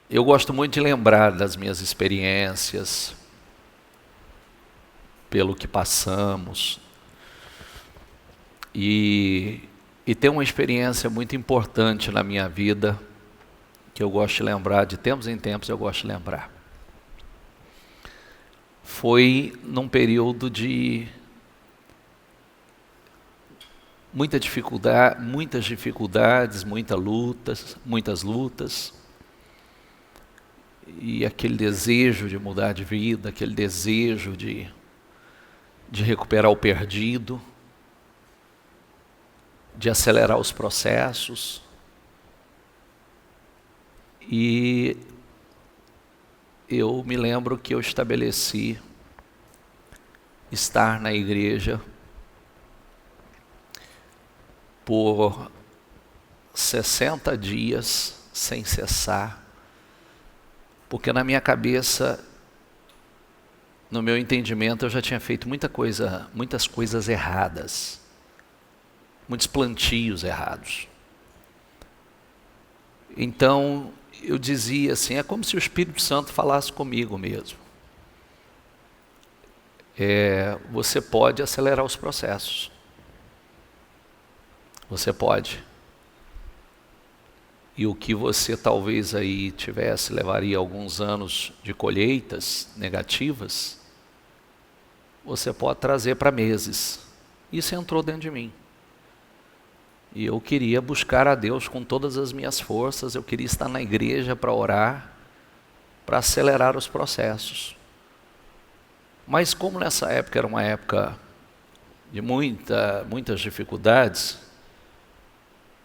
Eu gosto muito de lembrar das minhas experiências, pelo que passamos, e tem uma experiência muito importante na minha vida, que eu gosto de lembrar, de tempos em tempos eu gosto de lembrar. Foi num período de muitas dificuldades, muitas lutas, e aquele desejo de mudar de vida, aquele desejo de recuperar o perdido, de acelerar os processos. E eu me lembro que eu estabeleci estar na igreja por 60 dias sem cessar, porque na minha cabeça, no meu entendimento, eu já tinha feito muitas coisas erradas, muitos plantios errados. Então eu dizia assim, é como se o Espírito Santo falasse comigo mesmo. Você pode acelerar os processos. Você pode. E o que você talvez aí levaria alguns anos de colheitas negativas, você pode trazer para meses. Isso entrou dentro de mim. E eu queria buscar a Deus com todas as minhas forças, eu queria estar na igreja para orar, para acelerar os processos. Mas como nessa época era uma época de muitas dificuldades,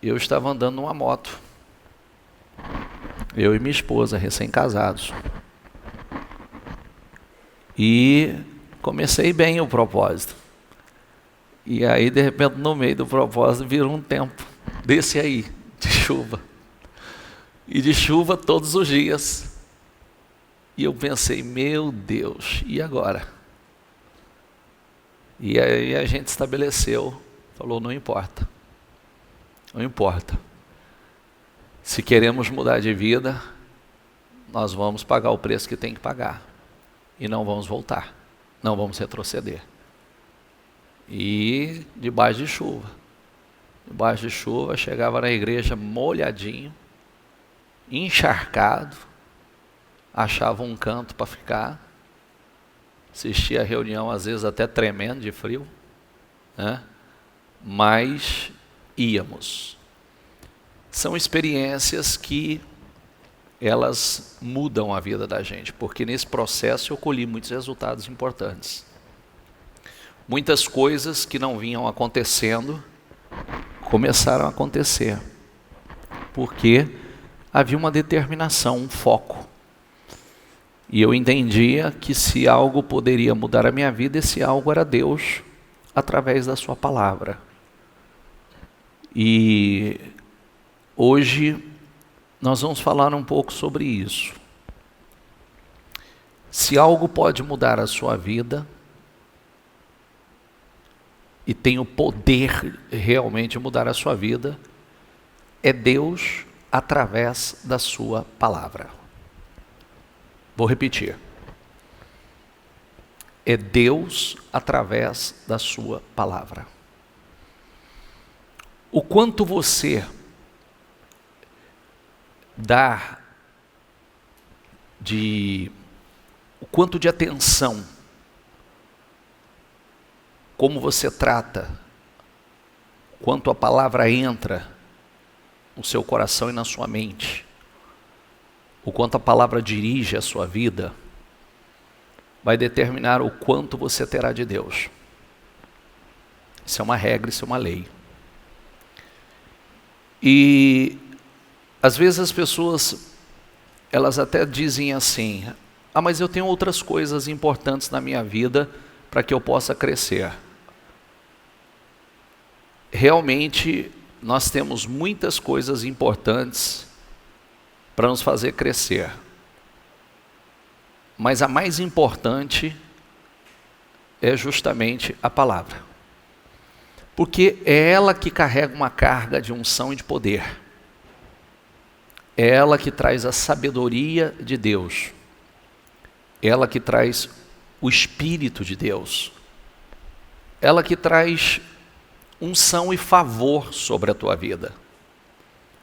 eu estava andando numa moto. Eu e minha esposa, recém-casados. E comecei bem o propósito. E aí, de repente, no meio do propósito, virou um tempo desse aí, de chuva. E de chuva todos os dias. E eu pensei, meu Deus, e agora? E aí a gente estabeleceu, falou, não importa. Não importa. Se queremos mudar de vida, nós vamos pagar o preço que tem que pagar. E não vamos voltar. Não vamos retroceder. E debaixo de chuva, chegava na igreja molhadinho, encharcado, achava um canto para ficar, assistia a reunião às vezes até tremendo de frio, né? Mas íamos. São experiências que elas mudam a vida da gente, porque nesse processo eu colhi muitos resultados importantes. Muitas coisas que não vinham acontecendo, começaram a acontecer, porque havia uma determinação, um foco. E eu entendia que se algo poderia mudar a minha vida, esse algo era Deus, através da sua palavra. E hoje nós vamos falar um pouco sobre isso. Se algo pode mudar a sua vida, e tem o poder realmente de mudar a sua vida, é Deus através da sua palavra. Vou repetir. É Deus através da sua palavra. O quanto você dá o quanto de atenção, como você trata, quanto a palavra entra no seu coração e na sua mente, o quanto a palavra dirige a sua vida, vai determinar o quanto você terá de Deus. Isso é uma regra, isso é uma lei. E às vezes as pessoas, elas até dizem assim, mas eu tenho outras coisas importantes na minha vida para que eu possa crescer. Realmente, nós temos muitas coisas importantes para nos fazer crescer. Mas a mais importante é justamente a palavra. Porque é ela que carrega uma carga de unção e de poder. É ela que traz a sabedoria de Deus. Ela que traz o Espírito de Deus. Ela que traz unção e favor sobre a tua vida.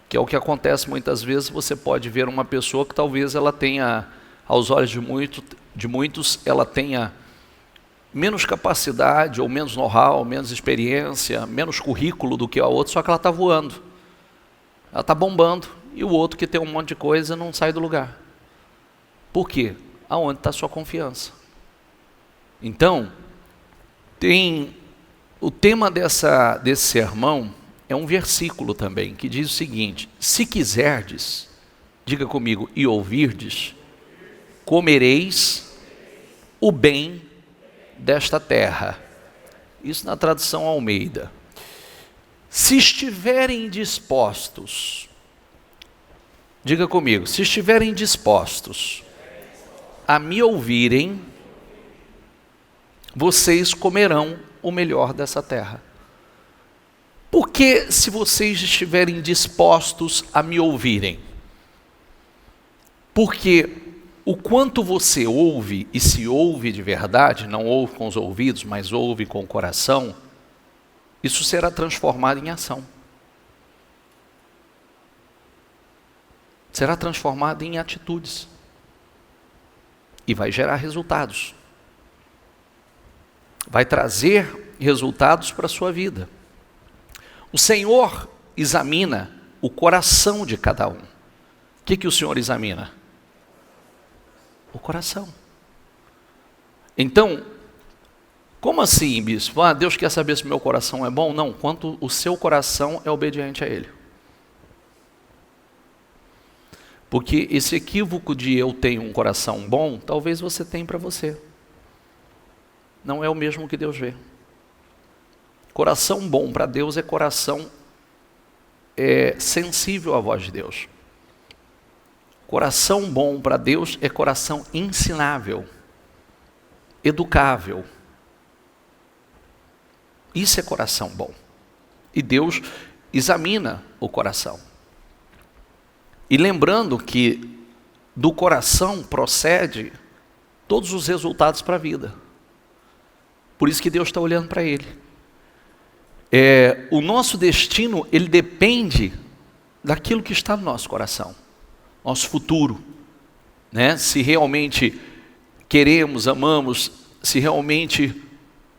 Que é o que acontece muitas vezes. Você pode ver uma pessoa que talvez ela tenha, aos olhos de muitos, ela tenha menos capacidade, ou menos know-how, menos experiência, menos currículo do que a outra, só que ela está voando. Ela está bombando, e o outro que tem um monte de coisa não sai do lugar. Por quê? Aonde está a sua confiança? Então, o tema desse sermão é um versículo também, que diz o seguinte: se quiserdes, diga comigo, e ouvirdes, comereis o bem desta terra. Isso na tradução Almeida. Se estiverem dispostos, diga comigo, se estiverem dispostos a me ouvirem, vocês comerão o melhor dessa terra. Porque se vocês estiverem dispostos a me ouvirem? Porque o quanto você ouve, e se ouve de verdade, não ouve com os ouvidos, mas ouve com o coração, isso será transformado em ação. Será transformado em atitudes. E vai gerar resultados. Vai trazer resultados para a sua vida. O Senhor examina o coração de cada um. O que o Senhor examina? O coração. Então, como assim, bispo? Deus quer saber se meu coração é bom? Não, quanto o seu coração é obediente a Ele. Porque esse equívoco de eu tenho um coração bom, talvez você tenha para você. Não é o mesmo que Deus vê. Coração bom para Deus é coração sensível à voz de Deus. Coração bom para Deus é coração ensinável, educável. Isso é coração bom. E Deus examina o coração. E lembrando que do coração procede todos os resultados para a vida. Por isso que Deus está olhando para ele. O nosso destino, ele depende daquilo que está no nosso coração. Nosso futuro. Né? Se realmente queremos, amamos, se realmente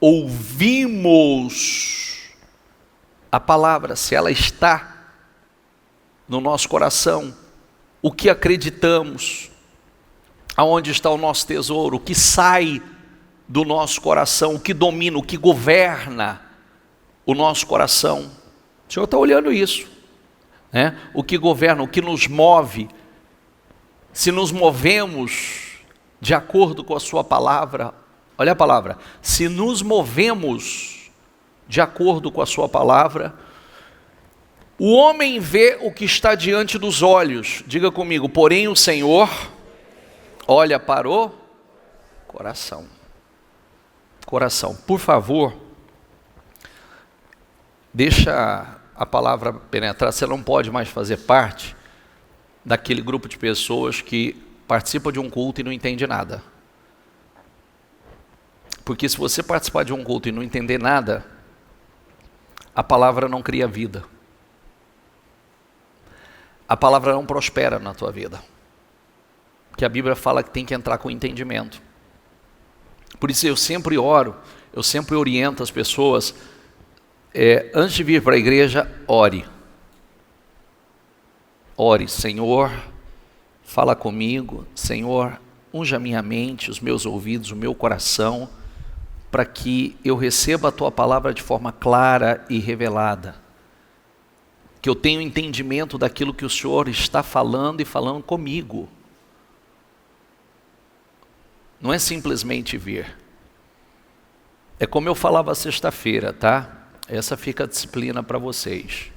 ouvimos a palavra, se ela está no nosso coração, o que acreditamos, aonde está o nosso tesouro, o que sai do nosso coração, o que domina, o que governa o nosso coração. O Senhor está olhando isso, né? O que governa, o que nos move, se nos movemos de acordo com a sua palavra. Olha a palavra, se nos movemos de acordo com a sua palavra. O homem vê o que está diante dos olhos, diga comigo, porém o Senhor olha para o coração. Coração, por favor, deixa a palavra penetrar. Você não pode mais fazer parte daquele grupo de pessoas que participa de um culto e não entende nada. Porque se você participar de um culto e não entender nada, a palavra não cria vida. A palavra não prospera na tua vida. Porque a Bíblia fala que tem que entrar com entendimento. Por isso eu sempre oro, eu sempre oriento as pessoas, antes de vir para a igreja, ore. Ore, Senhor, fala comigo, Senhor, unja a minha mente, os meus ouvidos, o meu coração, para que eu receba a tua palavra de forma clara e revelada. Que eu tenha entendimento daquilo que o Senhor está falando e falando comigo. Não é simplesmente vir. É como eu falava sexta-feira, tá? Essa fica a disciplina para vocês.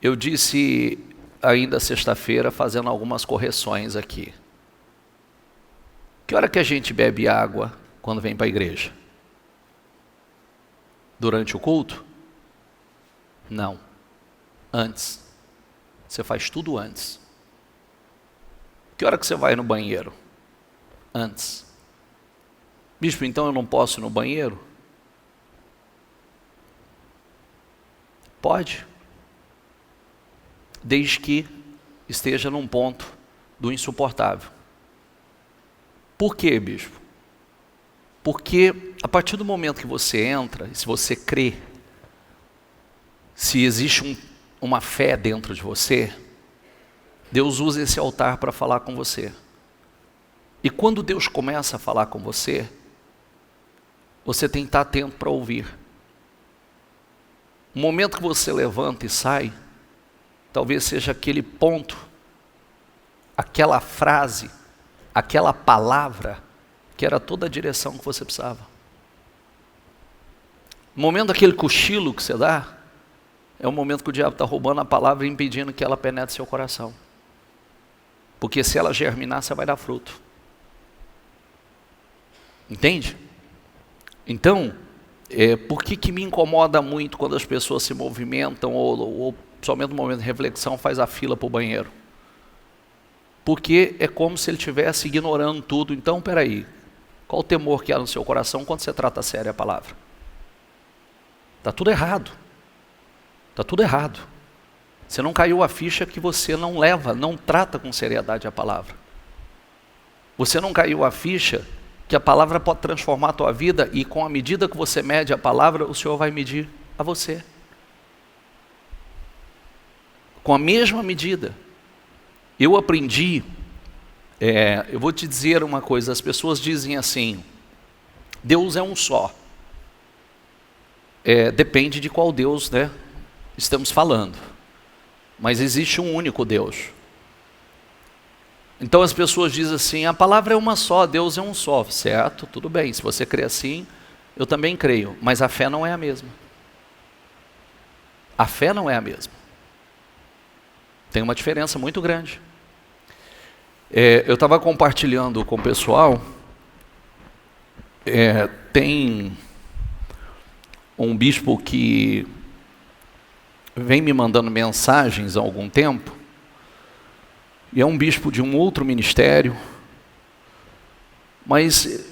Eu disse ainda sexta-feira, fazendo algumas correções aqui. Que hora que a gente bebe água quando vem para a igreja? Durante o culto? Não. Antes. Você faz tudo antes. Que hora que você vai no banheiro? Antes. Bispo, então eu não posso ir no banheiro? Pode. Desde que esteja num ponto do insuportável. Por quê, bispo? Porque a partir do momento que você entra, e se você crê, se existe uma fé dentro de você, Deus usa esse altar para falar com você. E quando Deus começa a falar com você, você tem que estar atento para ouvir. O momento que você levanta e sai, talvez seja aquele ponto, aquela frase, aquela palavra, que era toda a direção que você precisava. O momento daquele cochilo que você dá, é o momento que o diabo está roubando a palavra e impedindo que ela penetre seu coração. Porque se ela germinar, você vai dar fruto. Entende? Então, por que me incomoda muito quando as pessoas se movimentam ou somente no momento de reflexão faz a fila para o banheiro? Porque é como se ele estivesse ignorando tudo. Então, peraí, qual o temor que há no seu coração quando você trata a sério a palavra? Está tudo errado. Está tudo errado. Você não caiu a ficha que você não leva, não trata com seriedade a palavra. Você não caiu a ficha que a palavra pode transformar a tua vida e com a medida que você mede a palavra, o Senhor vai medir a você. Com a mesma medida. Eu aprendi, eu vou te dizer uma coisa, as pessoas dizem assim, Deus é um só. Depende de qual Deus, né, estamos falando. Mas existe um único Deus. Então as pessoas dizem assim, a palavra é uma só, Deus é um só. Certo, tudo bem, se você crê assim, eu também creio. Mas a fé não é a mesma. A fé não é a mesma. Tem uma diferença muito grande. Eu estava compartilhando com o pessoal, tem um bispo que vem me mandando mensagens há algum tempo, e é um bispo de um outro ministério, mas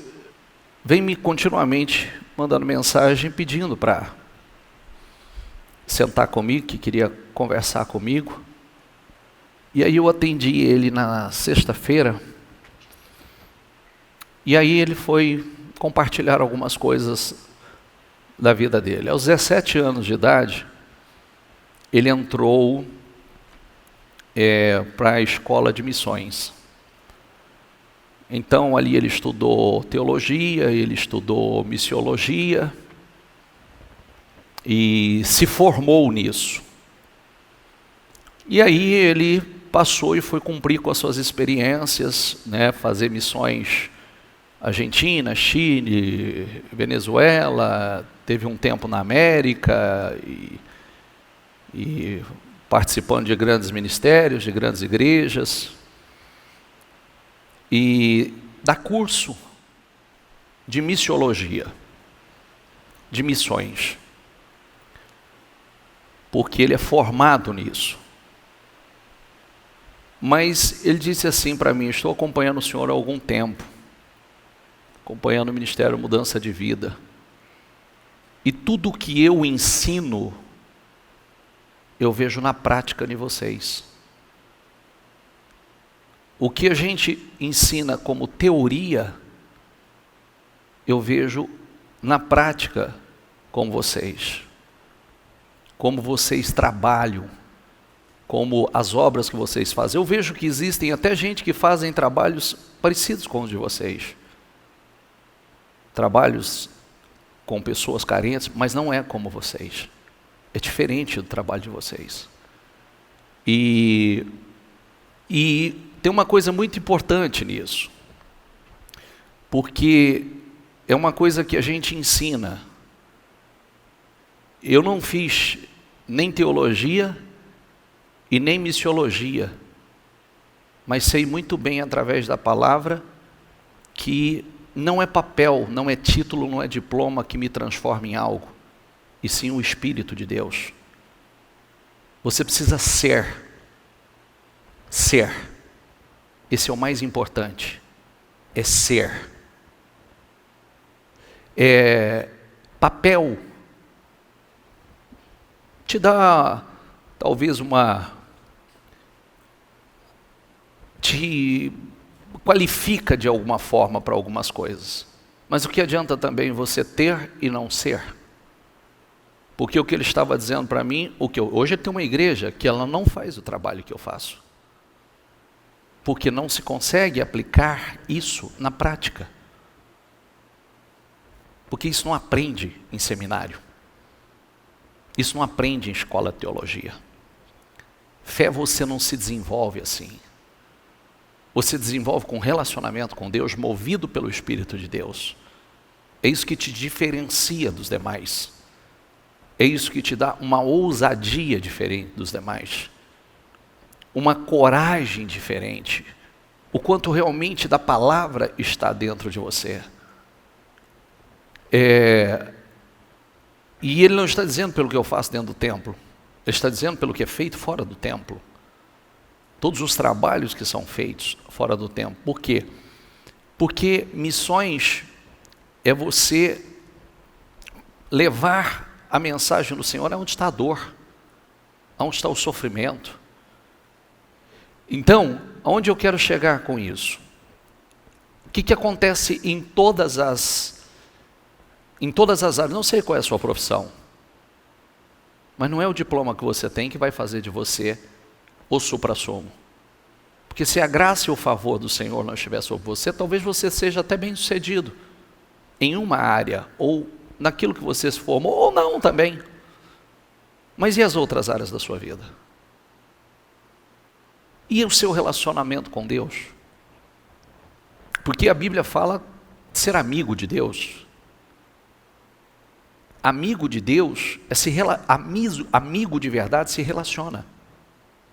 vem me continuamente mandando mensagem pedindo para sentar comigo, que queria conversar comigo. E aí eu atendi ele na sexta-feira, e aí ele foi compartilhar algumas coisas da vida dele. Aos 17 anos de idade, ele entrou para a escola de missões. Então ali ele estudou teologia, ele estudou missiologia, e se formou nisso. E aí ele passou e foi cumprir com as suas experiências, né, fazer missões Argentina, Chile, Venezuela, teve um tempo na América e participando de grandes ministérios, de grandes igrejas, e dá curso de missiologia, de missões, porque ele é formado nisso. Mas ele disse assim para mim, estou acompanhando o senhor há algum tempo, acompanhando o Ministério Mudança de Vida, e tudo que eu ensino, eu vejo na prática de vocês. O que a gente ensina como teoria, eu vejo na prática com vocês. Como vocês trabalham, como as obras que vocês fazem. Eu vejo que existem até gente que fazem trabalhos parecidos com os de vocês. Trabalhos com pessoas carentes, mas não é como vocês. É diferente do trabalho de vocês. E tem uma coisa muito importante nisso. Porque é uma coisa que a gente ensina. Eu não fiz nem teologia e nem missiologia, mas sei muito bem através da palavra que não é papel, não é título, não é diploma que me transforma em algo, e sim o Espírito de Deus. Você precisa ser Ser. Esse é o mais importante. É ser. Papel te dá talvez te qualifica de alguma forma para algumas coisas. Mas o que adianta também você ter e não ser? Porque o que ele estava dizendo para mim, hoje tem uma igreja que ela não faz o trabalho que eu faço. Porque não se consegue aplicar isso na prática. Porque isso não aprende em seminário. Isso não aprende em escola de teologia. Fé você não se desenvolve assim. Você desenvolve com relacionamento com Deus, movido pelo Espírito de Deus. É isso que te diferencia dos demais. É isso que te dá uma ousadia diferente dos demais. Uma coragem diferente. O quanto realmente da palavra está dentro de você. E ele não está dizendo pelo que eu faço dentro do templo. Ele está dizendo pelo que é feito fora do templo. Todos os trabalhos que são feitos fora do templo. Por quê? Porque missões é você levar a mensagem do Senhor aonde está a dor, aonde está o sofrimento. Então, aonde eu quero chegar com isso? O que acontece em todas as áreas? Não sei qual é a sua profissão, mas não é o diploma que você tem que vai fazer de você o suprassumo. Porque se a graça e o favor do Senhor não estiver sobre você, talvez você seja até bem sucedido em uma área, ou naquilo que você se formou, ou não também. Mas e as outras áreas da sua vida? E o seu relacionamento com Deus? Porque a Bíblia fala de ser amigo de Deus. Amigo de Deus, amigo de verdade se relaciona.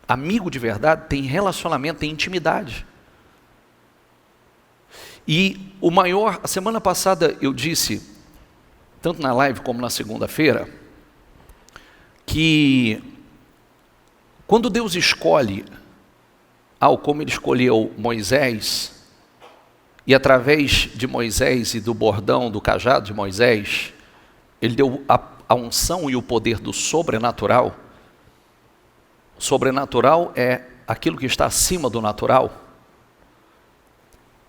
Amigo de verdade tem relacionamento, tem intimidade. E a semana passada eu disse, tanto na live como na segunda-feira, que quando Deus escolhe, como ele escolheu Moisés, e através de Moisés e do bordão, do cajado de Moisés, ele deu a unção e o poder do sobrenatural. Sobrenatural é aquilo que está acima do natural.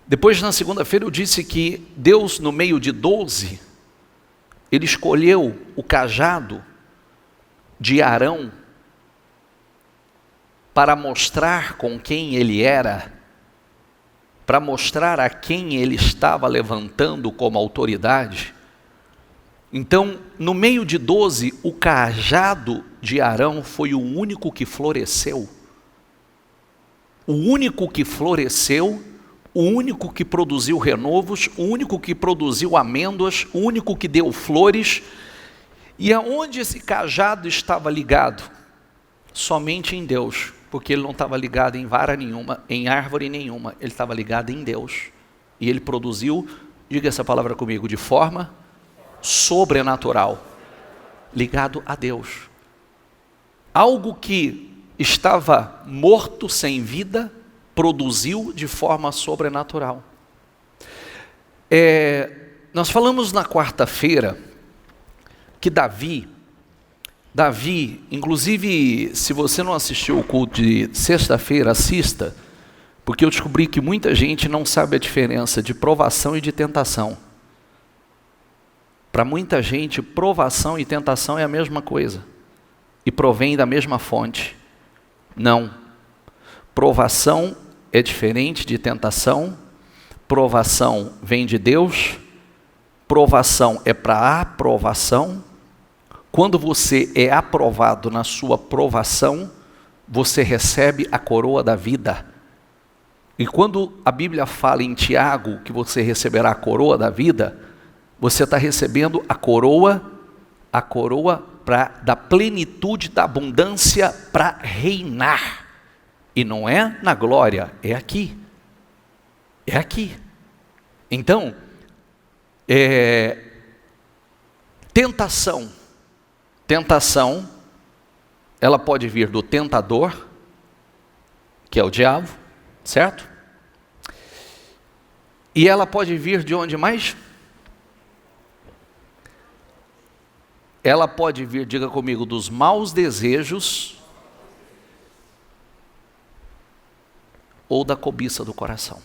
Depois, na segunda-feira, eu disse que Deus, no meio de 12, ele escolheu o cajado de Arão para mostrar com quem ele era, para mostrar a quem ele estava levantando como autoridade. Então, no meio de 12, o cajado de Arão foi o único que floresceu. O único que floresceu, o único que produziu renovos, o único que produziu amêndoas, o único que deu flores. E aonde esse cajado estava ligado? Somente em Deus, porque ele não estava ligado em vara nenhuma, em árvore nenhuma, ele estava ligado em Deus. E ele produziu, diga essa palavra comigo, de forma sobrenatural, ligado a Deus. Algo que estava morto, sem vida, produziu de forma sobrenatural. Nós falamos na quarta-feira que Davi, inclusive, se você não assistiu o culto de sexta-feira, assista, porque eu descobri que muita gente não sabe a diferença de provação e de tentação. Para muita gente, provação e tentação é a mesma coisa, e provém da mesma fonte. Não. Provação é diferente de tentação. Provação vem de Deus. Provação é para aprovação. Quando você é aprovado na sua provação, você recebe a coroa da vida. E quando a Bíblia fala em Tiago que você receberá a coroa da vida, você está recebendo a coroa da plenitude, da abundância para reinar. E não é na glória, é aqui. É aqui. Então, tentação. Tentação, ela pode vir do tentador que é o diabo, certo? E ela pode vir de onde mais? Ela pode vir, diga comigo, dos maus desejos ou da cobiça do coração.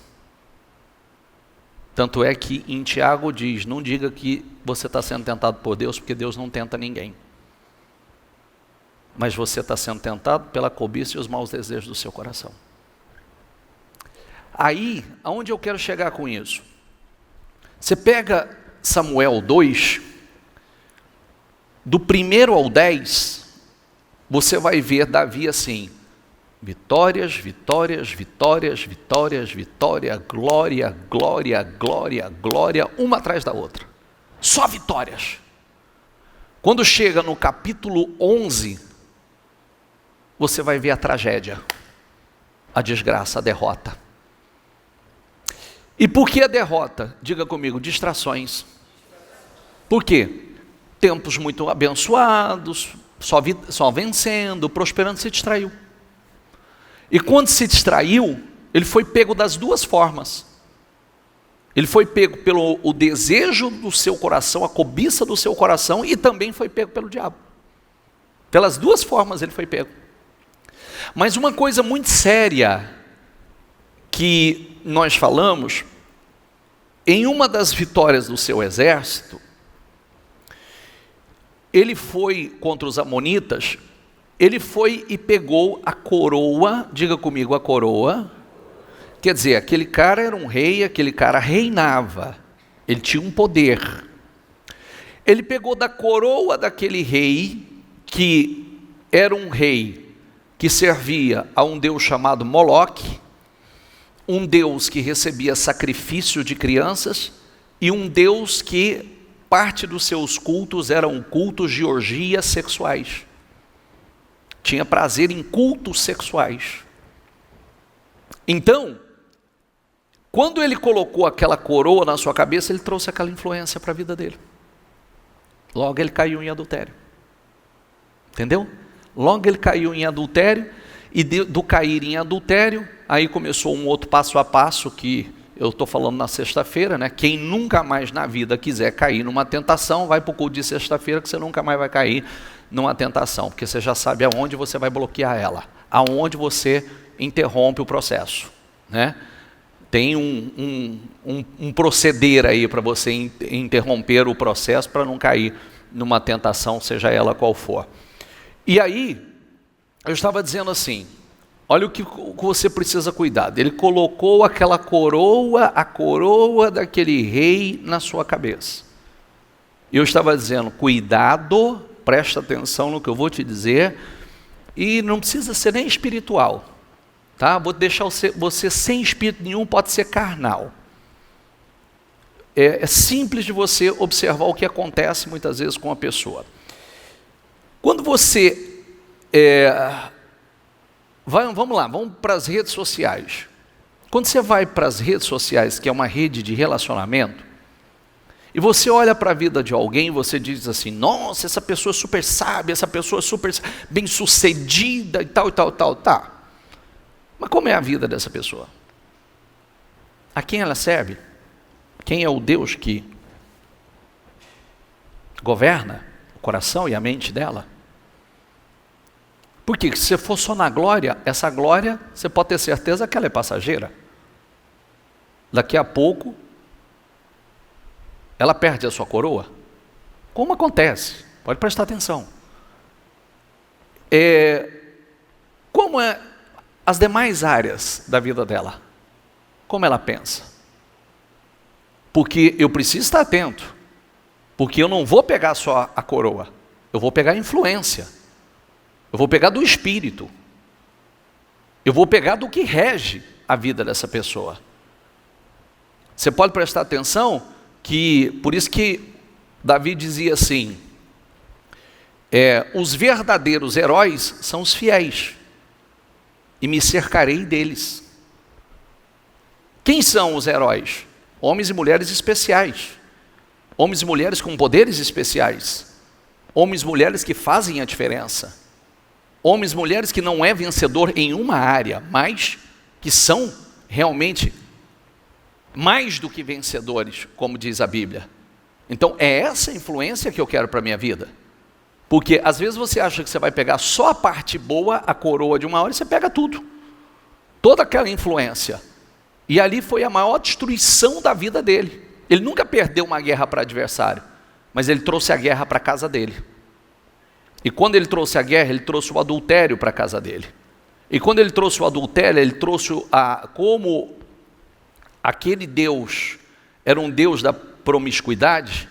Tanto é que em Tiago diz, não diga que você está sendo tentado por Deus, porque Deus não tenta ninguém. Mas você está sendo tentado pela cobiça e os maus desejos do seu coração. Aí, aonde eu quero chegar com isso? Você pega Samuel 2, do 1 ao 10, você vai ver Davi assim, vitórias, vitórias, vitórias, vitórias, vitória, glória, glória, glória, glória, uma atrás da outra. Só vitórias. Quando chega no capítulo 11, você vai ver a tragédia, a desgraça, a derrota. E por que a derrota? Diga comigo, distrações. Por quê? Tempos muito abençoados, só vencendo, prosperando, se distraiu. E quando se distraiu, ele foi pego das duas formas. Ele foi pego pelo o desejo do seu coração, a cobiça do seu coração, e também foi pego pelo diabo. Pelas duas formas ele foi pego. Mas uma coisa muito séria que nós falamos, em uma das vitórias do seu exército, ele foi contra os amonitas, ele foi e pegou a coroa, diga comigo, a coroa. Quer dizer, aquele cara era um rei, aquele cara reinava, ele tinha um poder. Ele pegou da coroa daquele rei, que era um rei que servia a um deus chamado Moloque, um deus que recebia sacrifício de crianças, e um deus que parte dos seus cultos eram cultos de orgias sexuais. Tinha prazer em cultos sexuais. Então, quando ele colocou aquela coroa na sua cabeça, ele trouxe aquela influência para a vida dele. Logo ele caiu em adultério. Entendeu? Logo ele caiu em adultério, e do cair em adultério, aí começou um outro passo a passo que eu estou falando na sexta-feira, né? Quem nunca mais na vida quiser cair numa tentação, vai para o culto de sexta-feira, que você nunca mais vai cair numa tentação, porque você já sabe aonde você vai bloquear ela, aonde você interrompe o processo, né? Tem um proceder aí para você interromper o processo para não cair numa tentação, seja ela qual for. E aí, eu estava dizendo assim, olha o que você precisa cuidar. Ele colocou aquela coroa, a coroa daquele rei na sua cabeça. E eu estava dizendo, cuidado, presta atenção no que eu vou te dizer, e não precisa ser nem espiritual, tá? Vou deixar você sem espírito nenhum, pode ser carnal. É simples de você observar o que acontece muitas vezes com a pessoa. Quando você vamos lá, vamos para as redes sociais. Quando você vai para as redes sociais, que é uma rede de relacionamento, e você olha para a vida de alguém, você diz assim, nossa, essa pessoa é super sábia, essa pessoa é super bem sucedida e tal, tá. Mas como é a vida dessa pessoa? A quem ela serve? Quem é o Deus que governa o coração e a mente dela? Porque se você for só na glória, essa glória, você pode ter certeza que ela é passageira. Daqui a pouco, ela perde a sua coroa. Como acontece? Pode prestar atenção. Como é as demais áreas da vida dela? Como ela pensa? Porque eu preciso estar atento. Porque eu não vou pegar só a coroa. Eu vou pegar a influência. Eu vou pegar do espírito. Eu vou pegar do que rege a vida dessa pessoa. Você pode prestar atenção que, por isso que Davi dizia assim, os verdadeiros heróis são os fiéis, e me cercarei deles. Quem são os heróis? Homens e mulheres especiais, homens e mulheres com poderes especiais, homens e mulheres que fazem a diferença. Homens e mulheres que não é vencedor em uma área, mas que são realmente mais do que vencedores, como diz a Bíblia. Então é essa influência que eu quero para a minha vida. Porque às vezes você acha que você vai pegar só a parte boa, a coroa de uma hora, e você pega tudo. Toda aquela influência. E ali foi a maior destruição da vida dele. Ele nunca perdeu uma guerra para adversário, mas ele trouxe a guerra para a casa dele. E quando ele trouxe a guerra, ele trouxe o adultério para a casa dele. E quando ele trouxe o adultério, ele trouxe como aquele Deus era um Deus da promiscuidade,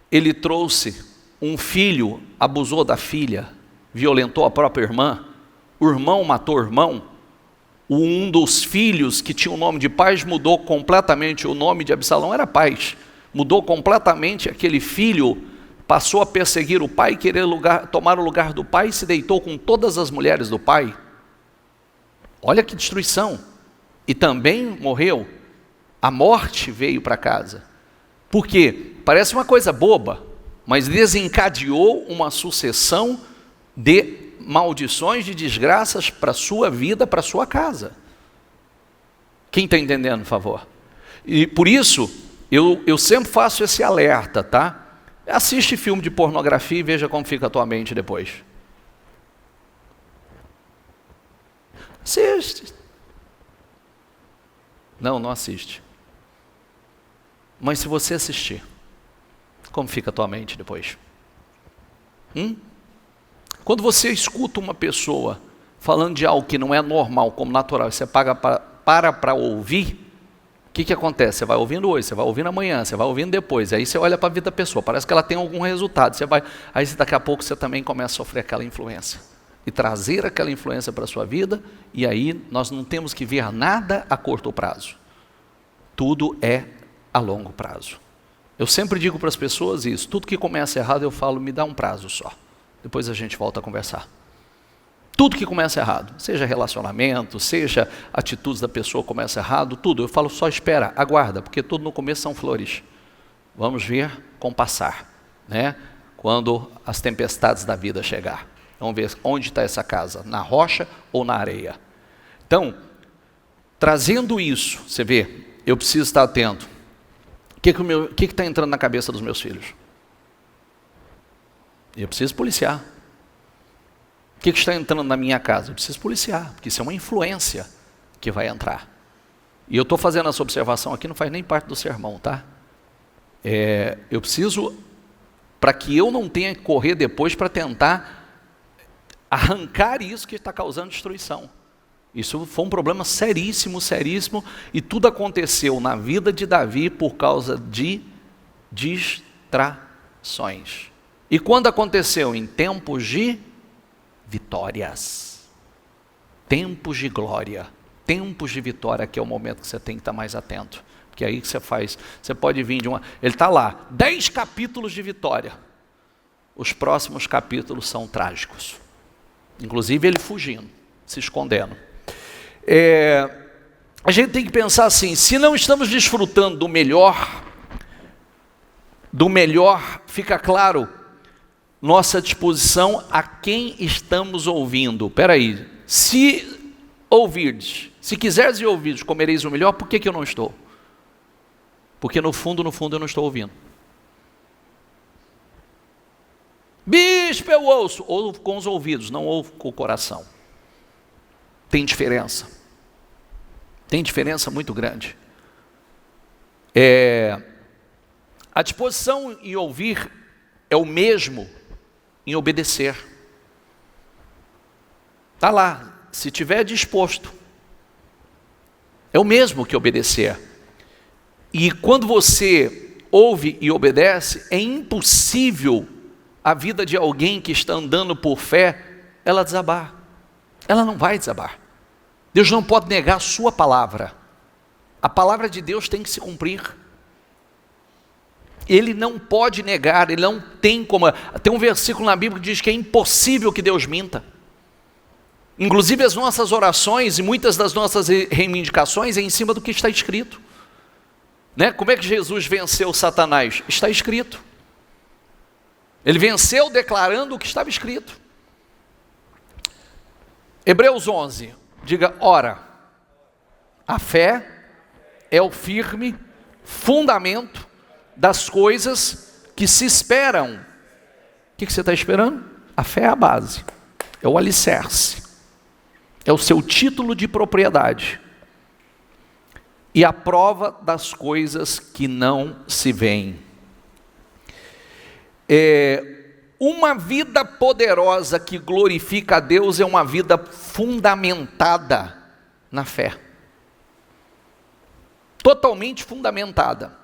ele trouxe um filho, abusou da filha, violentou a própria irmã, o irmão matou o irmão, um dos filhos que tinha o nome de Paz mudou completamente, o nome de Absalão era Paz, mudou completamente, aquele filho passou a perseguir o pai, querer tomar o lugar do pai, e se deitou com todas as mulheres do pai. Olha que destruição. E também morreu. A morte veio para casa. Por quê? Parece uma coisa boba, mas desencadeou uma sucessão de maldições, de desgraças para a sua vida, para a sua casa. Quem está entendendo, por favor? E por isso, eu sempre faço esse alerta, tá? Assiste filme de pornografia e veja como fica a tua mente depois. Assiste. Não assiste. Mas se você assistir, como fica a tua mente depois? Quando você escuta uma pessoa falando de algo que não é normal, como natural, você para ouvir, o que acontece? Você vai ouvindo hoje, você vai ouvindo amanhã, você vai ouvindo depois, aí você olha para a vida da pessoa, parece que ela tem algum resultado, aí daqui a pouco você também começa a sofrer aquela influência, e trazer aquela influência para a sua vida, e aí nós não temos que ver nada a curto prazo, tudo é a longo prazo. Eu sempre digo para as pessoas isso, tudo que começa errado eu falo, me dá um prazo só, depois a gente volta a conversar. Tudo que começa errado, seja relacionamento, seja atitudes da pessoa começa errado, tudo, eu falo só espera, aguarda, porque tudo no começo são flores. Vamos ver com o passar, né? Quando as tempestades da vida chegar. Vamos ver onde está essa casa, na rocha ou na areia. Então, trazendo isso, você vê, eu preciso estar atento. O que está entrando na cabeça dos meus filhos? Eu preciso policiar. O que está entrando na minha casa? Eu preciso policiar, porque isso é uma influência que vai entrar. E eu estou fazendo essa observação aqui, não faz nem parte do sermão, tá? Eu preciso, para que eu não tenha que correr depois para tentar arrancar isso que está causando destruição. Isso foi um problema seríssimo, seríssimo, e tudo aconteceu na vida de Davi por causa de distrações. E quando aconteceu? Em tempos de vitórias, tempos de glória, tempos de vitória, que é o momento que você tem que estar mais atento, porque aí que você pode vir de ele está lá, 10 capítulos de vitória, os próximos capítulos são trágicos, inclusive ele fugindo, se escondendo. A gente tem que pensar assim, se não estamos desfrutando do melhor, fica claro, nossa disposição a quem estamos ouvindo. Espera aí, se ouvirdes, se quiseres e ouvirdes, comereis o melhor, por que eu não estou? Porque no fundo eu não estou ouvindo. Bispo, eu ouço com os ouvidos, não ouço com o coração. Tem diferença. Tem diferença muito grande. A disposição em ouvir é o mesmo em obedecer. Está lá, se tiver disposto, é o mesmo que obedecer. E quando você ouve e obedece, é impossível a vida de alguém que está andando por fé, ela desabar. Ela não vai desabar. Deus não pode negar a sua palavra. A palavra de Deus tem que se cumprir. Ele não pode negar, ele não tem como. Tem um versículo na Bíblia que diz que é impossível que Deus minta. Inclusive as nossas orações e muitas das nossas reivindicações é em cima do que está escrito. Né? Como é que Jesus venceu Satanás? Está escrito. Ele venceu declarando o que estava escrito. Hebreus 11, diga: ora, a fé é o firme fundamento das coisas que se esperam. O que você está esperando? A fé é a base, é o alicerce, é o seu título de propriedade, e a prova das coisas que não se veem. Uma vida poderosa que glorifica a Deus é uma vida fundamentada na fé, totalmente fundamentada.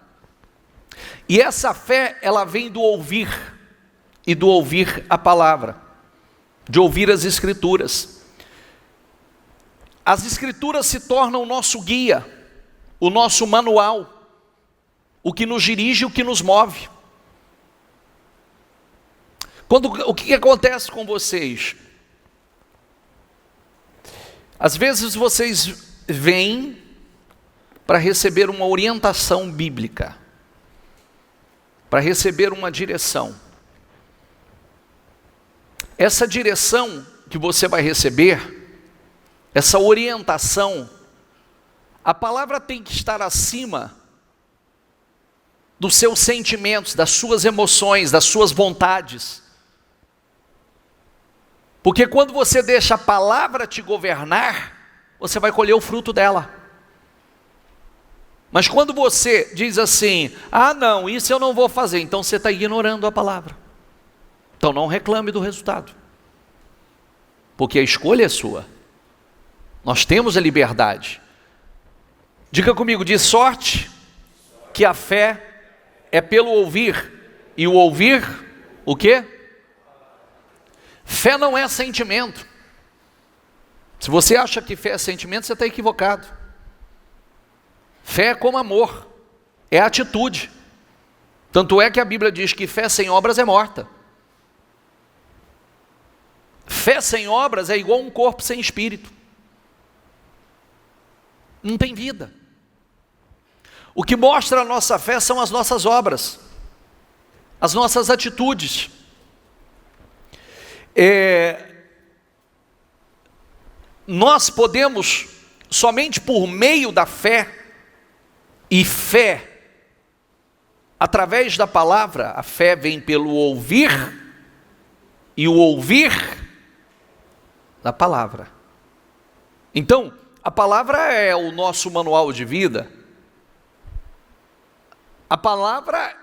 E essa fé, ela vem do ouvir, e do ouvir a palavra, de ouvir as Escrituras. As Escrituras se tornam o nosso guia, o nosso manual, o que nos dirige, o que nos move. O que acontece com vocês? Às vezes vocês vêm para receber uma orientação bíblica, para receber uma direção. Essa direção que você vai receber, essa orientação, a palavra tem que estar acima dos seus sentimentos, das suas emoções, das suas vontades. Porque quando você deixa a palavra te governar, você vai colher o fruto dela. Mas quando você diz assim: ah não, isso eu não vou fazer, então você está ignorando a palavra. Então não reclame do resultado, porque a escolha é sua. Nós temos a liberdade. Diga comigo: de sorte que a fé é pelo ouvir, e o ouvir, o quê? Fé não é sentimento. Se você acha que fé é sentimento, você está equivocado. Fé é como amor, é atitude. Tanto é que a Bíblia diz que fé sem obras é morta. Fé sem obras é igual um corpo sem espírito. Não tem vida. O que mostra a nossa fé são as nossas obras, as nossas atitudes. Nós podemos, somente por meio da fé, e fé, através da palavra, a fé vem pelo ouvir, e o ouvir da palavra. Então, a palavra é o nosso manual de vida. A palavra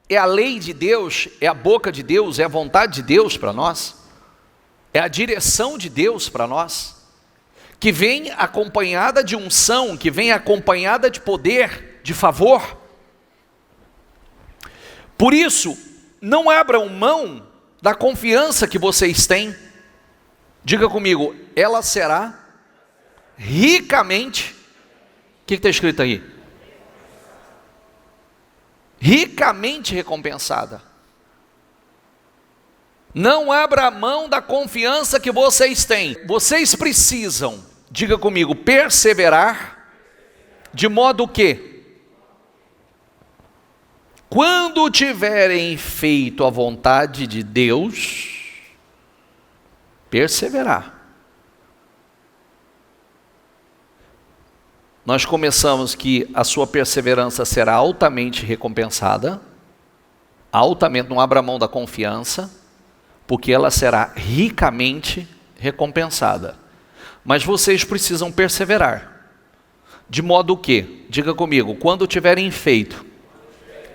é a lei de Deus, é a boca de Deus, é a vontade de Deus para nós, é a direção de Deus para nós, que vem acompanhada de unção, que vem acompanhada de poder, de favor. Por isso, não abram mão da confiança que vocês têm. Diga comigo: ela será ricamente, o que está escrito aí? Ricamente recompensada. Não abra mão da confiança que vocês têm. Vocês precisam, diga comigo, perseverar, de modo que, quando tiverem feito a vontade de Deus, perseverar. Nós começamos que a sua perseverança será altamente recompensada, altamente, não abra mão da confiança, porque ela será ricamente recompensada. Mas vocês precisam perseverar, de modo que, diga comigo, quando tiverem feito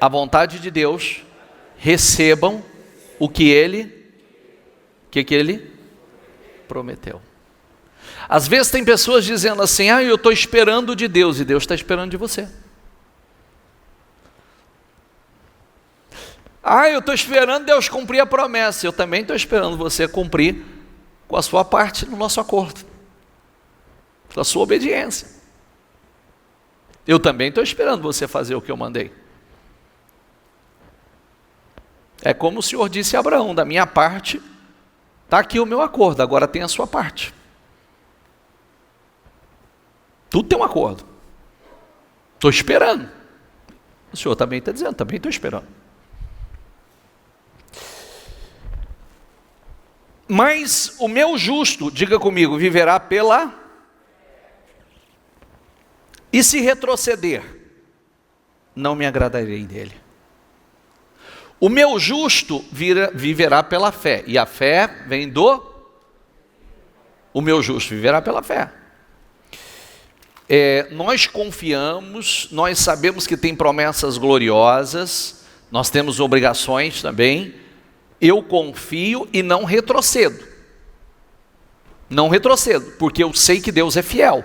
a vontade de Deus, recebam o que Ele prometeu. Às vezes tem pessoas dizendo assim: ah, eu estou esperando de Deus, e Deus está esperando de você. Ah, eu estou esperando Deus cumprir a promessa. Eu também estou esperando você cumprir com a sua parte no nosso acordo, com a sua obediência. Eu também estou esperando você fazer o que eu mandei. É como o Senhor disse a Abraão: da minha parte, está aqui o meu acordo, agora tem a sua parte. Tudo tem um acordo. Estou esperando. O Senhor também está dizendo: também estou esperando. Mas o meu justo, diga comigo, viverá pela... E se retroceder, não me agradarei dele. O meu justo viverá pela fé. E a fé vem do... O meu justo viverá pela fé. Nós confiamos, nós sabemos que tem promessas gloriosas, nós temos obrigações também. Eu confio e não retrocedo. Não retrocedo, porque eu sei que Deus é fiel.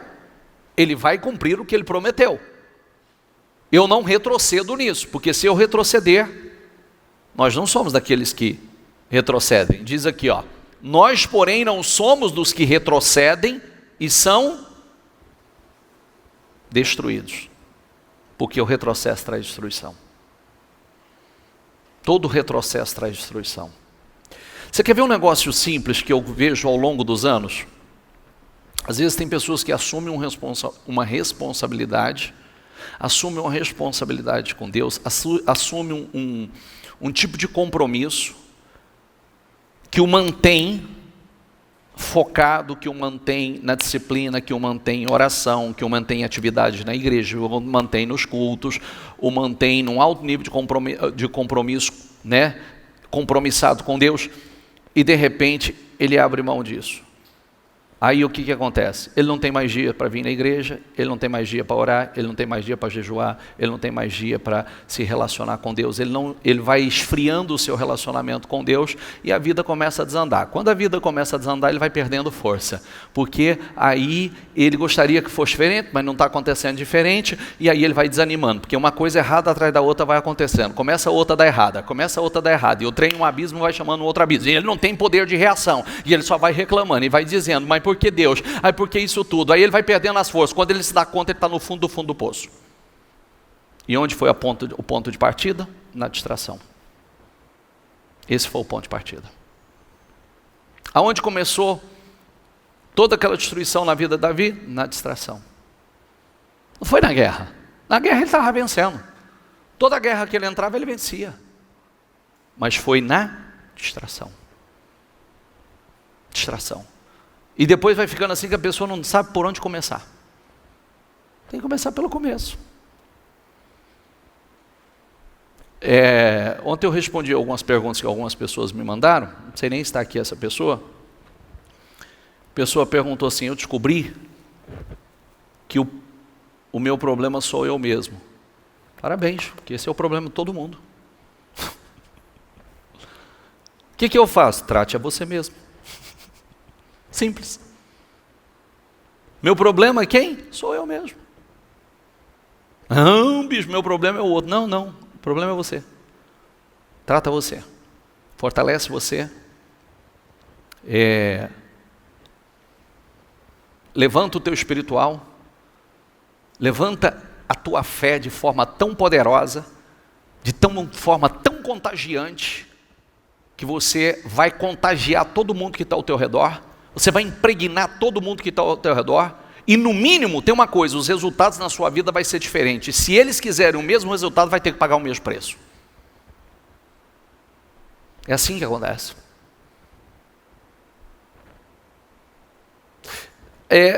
Ele vai cumprir o que Ele prometeu. Eu não retrocedo nisso, porque se eu retroceder, nós não somos daqueles que retrocedem. Diz aqui, ó, nós, porém, não somos dos que retrocedem e são destruídos, porque o retrocesso traz destruição. Todo retrocesso traz destruição. Você quer ver um negócio simples que eu vejo ao longo dos anos? Às vezes tem pessoas que assumem uma responsabilidade, assumem uma responsabilidade com Deus, assumem um tipo de compromisso que o mantém focado, que o mantém na disciplina, que o mantém em oração, que o mantém em atividades na igreja, o mantém nos cultos, o mantém num alto nível de compromisso, né? Compromissado com Deus, e de repente ele abre mão disso. Aí o que acontece? Ele não tem mais dia para vir na igreja, ele não tem mais dia para orar, ele não tem mais dia para jejuar, ele não tem mais dia para se relacionar com Deus, ele vai esfriando o seu relacionamento com Deus e a vida começa a desandar. Quando a vida começa a desandar, ele vai perdendo força, porque aí ele gostaria que fosse diferente, mas não está acontecendo diferente, e aí ele vai desanimando, porque uma coisa errada atrás da outra vai acontecendo, começa a outra a dar errada, começa a outra a dar errada, e o trem, um abismo vai chamando outro abismo, e ele não tem poder de reação, e ele só vai reclamando, e vai dizendo, mas por que Deus? Aí por que isso tudo? Aí ele vai perdendo as forças. Quando ele se dá conta, ele está no fundo do poço. E onde foi o ponto de partida? Na distração. Esse foi o ponto de partida. Aonde começou toda aquela destruição na vida de Davi? Na distração. Não foi na guerra. Na guerra ele estava vencendo. Toda guerra que ele entrava, ele vencia. Mas foi na distração. Distração. E depois vai ficando assim que a pessoa não sabe por onde começar. Tem que começar pelo começo. Ontem eu respondi algumas perguntas que algumas pessoas me mandaram. Não sei nem se está aqui essa pessoa. A pessoa perguntou assim, eu descobri que o meu problema sou eu mesmo. Parabéns, porque esse é o problema de todo mundo. O que eu faço? Trate a você mesmo. Simples. Meu problema é quem? Sou eu mesmo. Não, bicho, meu problema é o outro. Não, o problema é você. Trata você. Fortalece você. Levanta o teu espiritual. Levanta a tua fé de forma tão poderosa, de forma tão contagiante, que você vai contagiar todo mundo que está ao teu redor. Você vai impregnar todo mundo que está ao teu redor. E no mínimo, tem uma coisa, os resultados na sua vida vai ser diferentes. Se eles quiserem o mesmo resultado, vai ter que pagar o mesmo preço. É assim que acontece.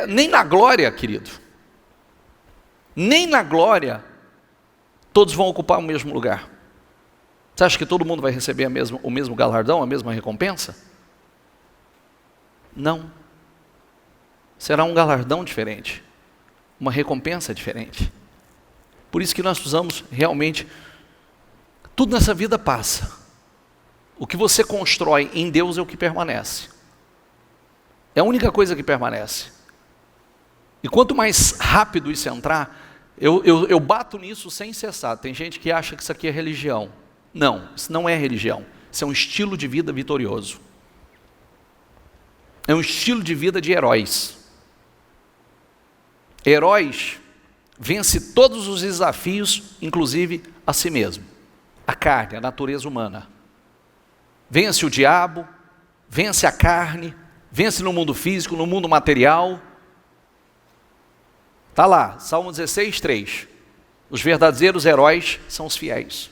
Nem na glória, querido. Nem na glória, todos vão ocupar o mesmo lugar. Você acha que todo mundo vai receber o mesmo galardão, a mesma recompensa? Não. Será um galardão diferente, uma recompensa diferente. Por isso que nós precisamos realmente, tudo nessa vida passa. O que você constrói em Deus é o que permanece. É a única coisa que permanece. E quanto mais rápido isso entrar, eu bato nisso sem cessar. Tem gente que acha que isso aqui é religião. Não, isso não é religião. Isso é um estilo de vida vitorioso. É um estilo de vida de heróis. Heróis vencem todos os desafios, inclusive a si mesmo. A carne, a natureza humana. Vence o diabo, vence a carne, vence no mundo físico, no mundo material. Está lá, Salmo 16, 3. Os verdadeiros heróis são os fiéis.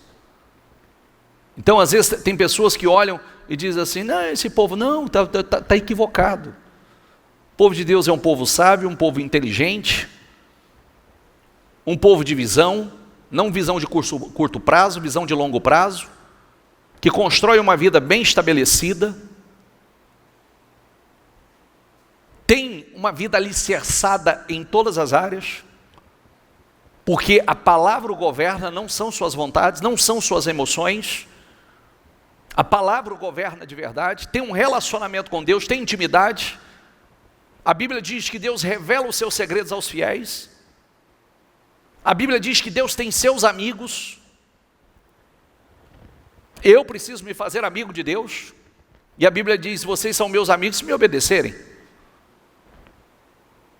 Então, às vezes, tem pessoas que olham e dizem assim, não, esse povo não, está equivocado. O povo de Deus é um povo sábio, um povo inteligente, um povo de visão, não visão de curto prazo, visão de longo prazo, que constrói uma vida bem estabelecida, tem uma vida alicerçada em todas as áreas, porque a palavra o governa, não são suas vontades, não são suas emoções. A palavra o governa de verdade, tem um relacionamento com Deus, tem intimidade. A Bíblia diz que Deus revela os seus segredos aos fiéis. A Bíblia diz que Deus tem seus amigos. Eu preciso me fazer amigo de Deus. E a Bíblia diz, vocês são meus amigos se me obedecerem.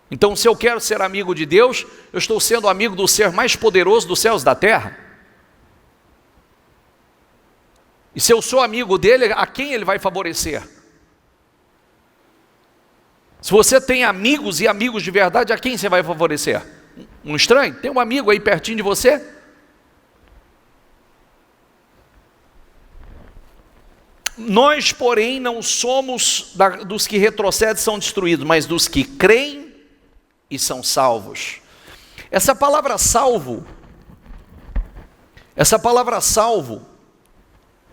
Então, se eu quero ser amigo de Deus, eu estou sendo amigo do ser mais poderoso dos céus e da terra. E se eu sou amigo dele, a quem ele vai favorecer? Se você tem amigos e amigos de verdade, a quem você vai favorecer? Um estranho? Tem um amigo aí pertinho de você? Nós, porém, não somos dos que retrocedem e são destruídos, mas dos que creem e são salvos. Essa palavra salvo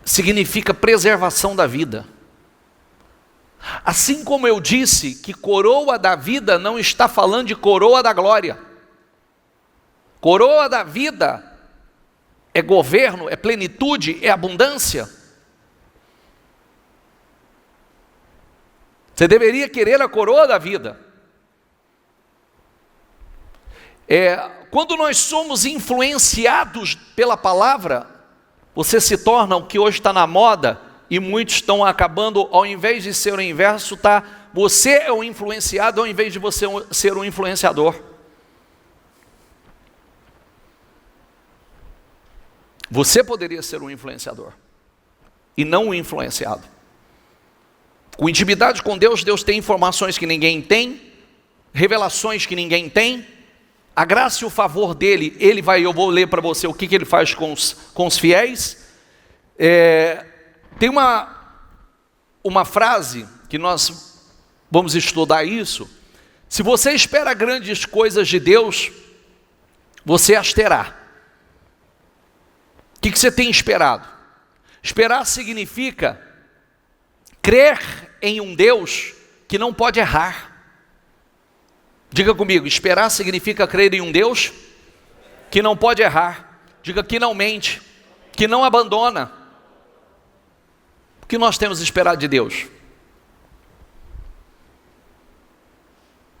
significa preservação da vida. Assim como eu disse que coroa da vida não está falando de coroa da glória. Coroa da vida é governo, é plenitude, é abundância. Você deveria querer a coroa da vida. Quando nós somos influenciados pela palavra, você se torna o que hoje está na moda, e muitos estão acabando, ao invés de ser o inverso, você é o influenciado, ao invés de você ser o influenciador. Você poderia ser um influenciador, e não um influenciado. Com intimidade com Deus, Deus tem informações que ninguém tem, revelações que ninguém tem, a graça e o favor dele, eu vou ler para você o que ele faz com os fiéis. Tem uma frase que nós vamos estudar isso. Se você espera grandes coisas de Deus, você as terá. O que você tem esperado? Esperar significa crer em um Deus que não pode errar. Diga comigo, esperar significa crer em um Deus que não pode errar. Diga que não mente, que não abandona. O que nós temos esperado de Deus?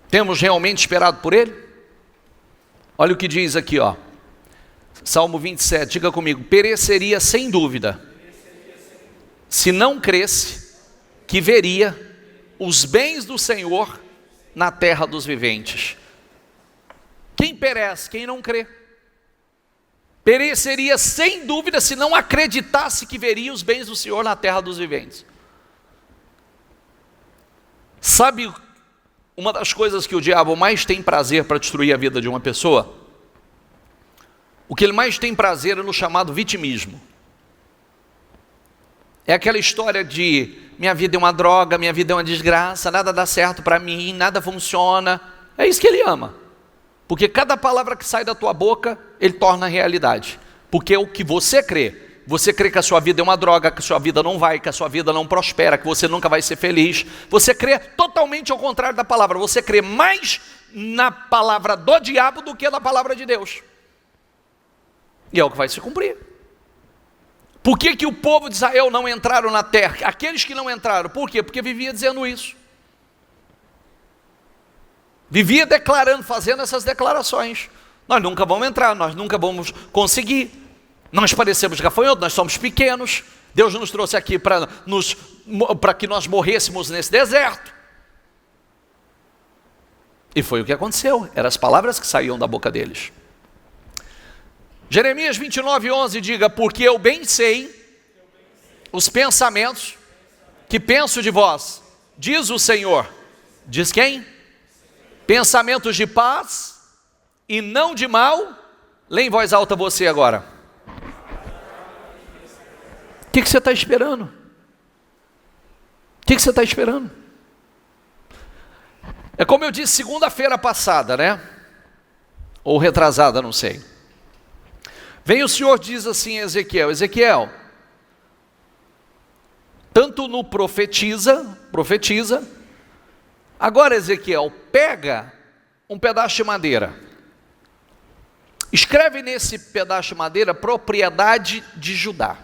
Temos realmente esperado por Ele? Olha o que diz aqui, ó. Salmo 27, diga comigo, pereceria sem dúvida, se não cresce, que veria os bens do Senhor na terra dos viventes. Quem perece? Quem não crê. Pereceria sem dúvida se não acreditasse que veria os bens do Senhor na terra dos viventes. Sabe uma das coisas que o diabo mais tem prazer para destruir a vida de uma pessoa? O que ele mais tem prazer é no chamado vitimismo. É aquela história de minha vida é uma droga, minha vida é uma desgraça, nada dá certo para mim, nada funciona. É isso que ele ama. Porque cada palavra que sai da tua boca, ele torna realidade. Porque é o que você crê. Você crê que a sua vida é uma droga, que a sua vida não vai, que a sua vida não prospera, que você nunca vai ser feliz. Você crê totalmente ao contrário da palavra. Você crê mais na palavra do diabo do que na palavra de Deus. E é o que vai se cumprir. Por que o povo de Israel não entraram na terra? Aqueles que não entraram, por quê? Porque vivia dizendo isso. Vivia declarando, fazendo essas declarações. Nós nunca vamos entrar, nós nunca vamos conseguir. Nós parecemos gafanhotos, nós somos pequenos. Deus nos trouxe aqui para que nós morrêssemos nesse deserto. E foi o que aconteceu. Eram as palavras que saíam da boca deles. Jeremias 29:11 diga, porque eu bem sei os pensamentos que penso de vós, diz o Senhor. Diz quem? Pensamentos de paz e não de mal. Lê em voz alta você agora. que você está esperando? O que você está esperando? É como eu disse segunda-feira passada, né? Ou retrasada, não sei. Vem o Senhor, diz assim a Ezequiel: Ezequiel, tanto no profetiza. Agora, Ezequiel, pega um pedaço de madeira. Escreve nesse pedaço de madeira propriedade de Judá.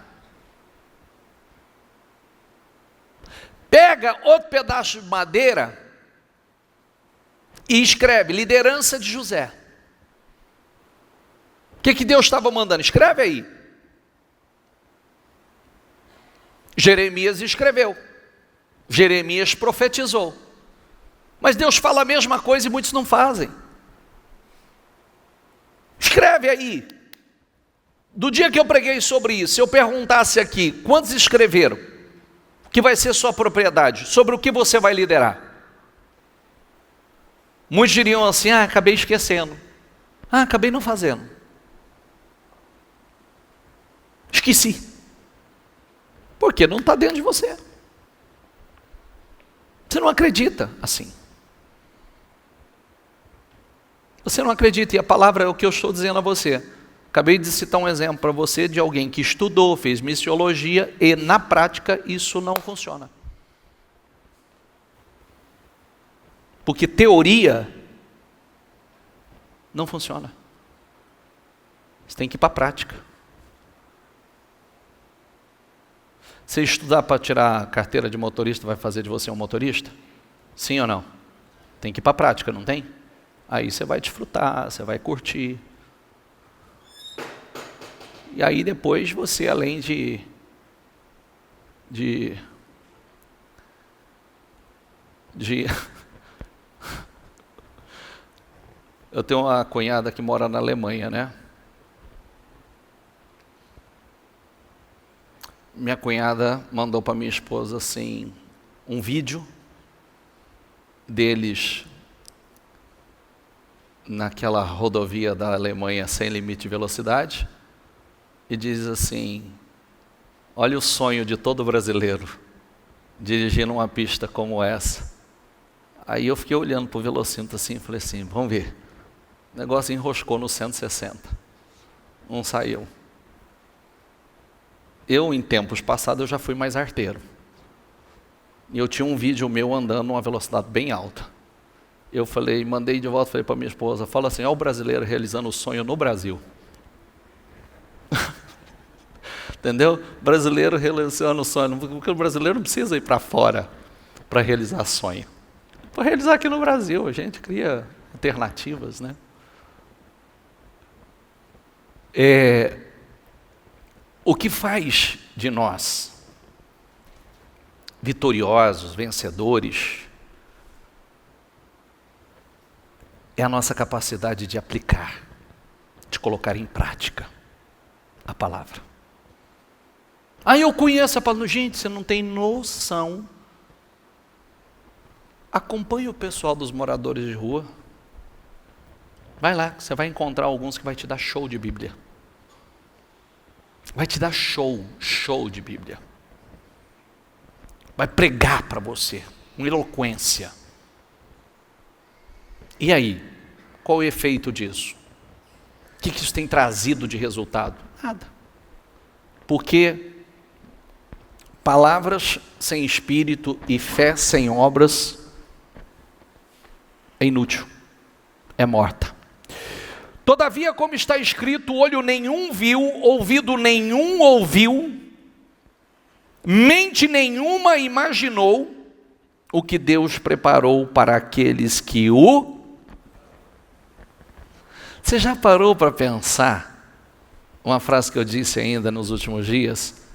Pega outro pedaço de madeira e escreve liderança de José. O que Deus estava mandando? Escreve aí. Jeremias escreveu. Jeremias profetizou. Mas Deus fala a mesma coisa e muitos não fazem. Escreve aí. Do dia que eu preguei sobre isso, se eu perguntasse aqui, quantos escreveram? Que vai ser sua propriedade? Sobre o que você vai liderar? Muitos diriam assim: acabei esquecendo. Acabei não fazendo. Esqueci. Porque não está dentro de você. Você não acredita assim. Você não acredita, e a palavra é o que eu estou dizendo a você. Acabei de citar um exemplo para você de alguém que estudou, fez missiologia e na prática isso não funciona. Porque teoria não funciona. Você tem que ir para a prática. Você estudar para tirar a carteira de motorista vai fazer de você um motorista? Sim ou não? Tem que ir para a prática, não tem? Aí você vai desfrutar, você vai curtir. E aí depois você, além de eu tenho uma cunhada que mora na Alemanha, né? Minha cunhada mandou para minha esposa assim um vídeo deles naquela rodovia da Alemanha sem limite de velocidade, e diz assim: olha o sonho de todo brasileiro, dirigir numa pista como essa. Aí eu fiquei olhando para o velocímetro assim, e falei assim: vamos ver. O negócio enroscou no 160, não saiu. Eu, em tempos passados, eu já fui mais arteiro. E eu tinha um vídeo meu andando numa velocidade bem alta. Eu falei, mandei de volta, falei para minha esposa, fala assim: olha o brasileiro realizando o sonho no Brasil. Entendeu? Brasileiro realizando o sonho, porque o brasileiro não precisa ir para fora para realizar sonho. Para realizar aqui no Brasil, a gente cria alternativas, né? O que faz de nós vitoriosos, vencedores, é a nossa capacidade de aplicar, de colocar em prática a palavra. Eu conheço a palavra. Gente, você não tem noção. Acompanhe o pessoal dos moradores de rua. Vai lá, você vai encontrar alguns que vai te dar show de Bíblia. Vai te dar show de Bíblia. Vai pregar para você, com eloquência. E aí, qual o efeito disso? O que isso tem trazido de resultado? Nada. Porque palavras sem espírito e fé sem obras é inútil, é morta. Todavia, como está escrito, olho nenhum viu, ouvido nenhum ouviu, mente nenhuma imaginou o que Deus preparou para aqueles que o... Você já parou para pensar, uma frase que eu disse ainda nos últimos dias,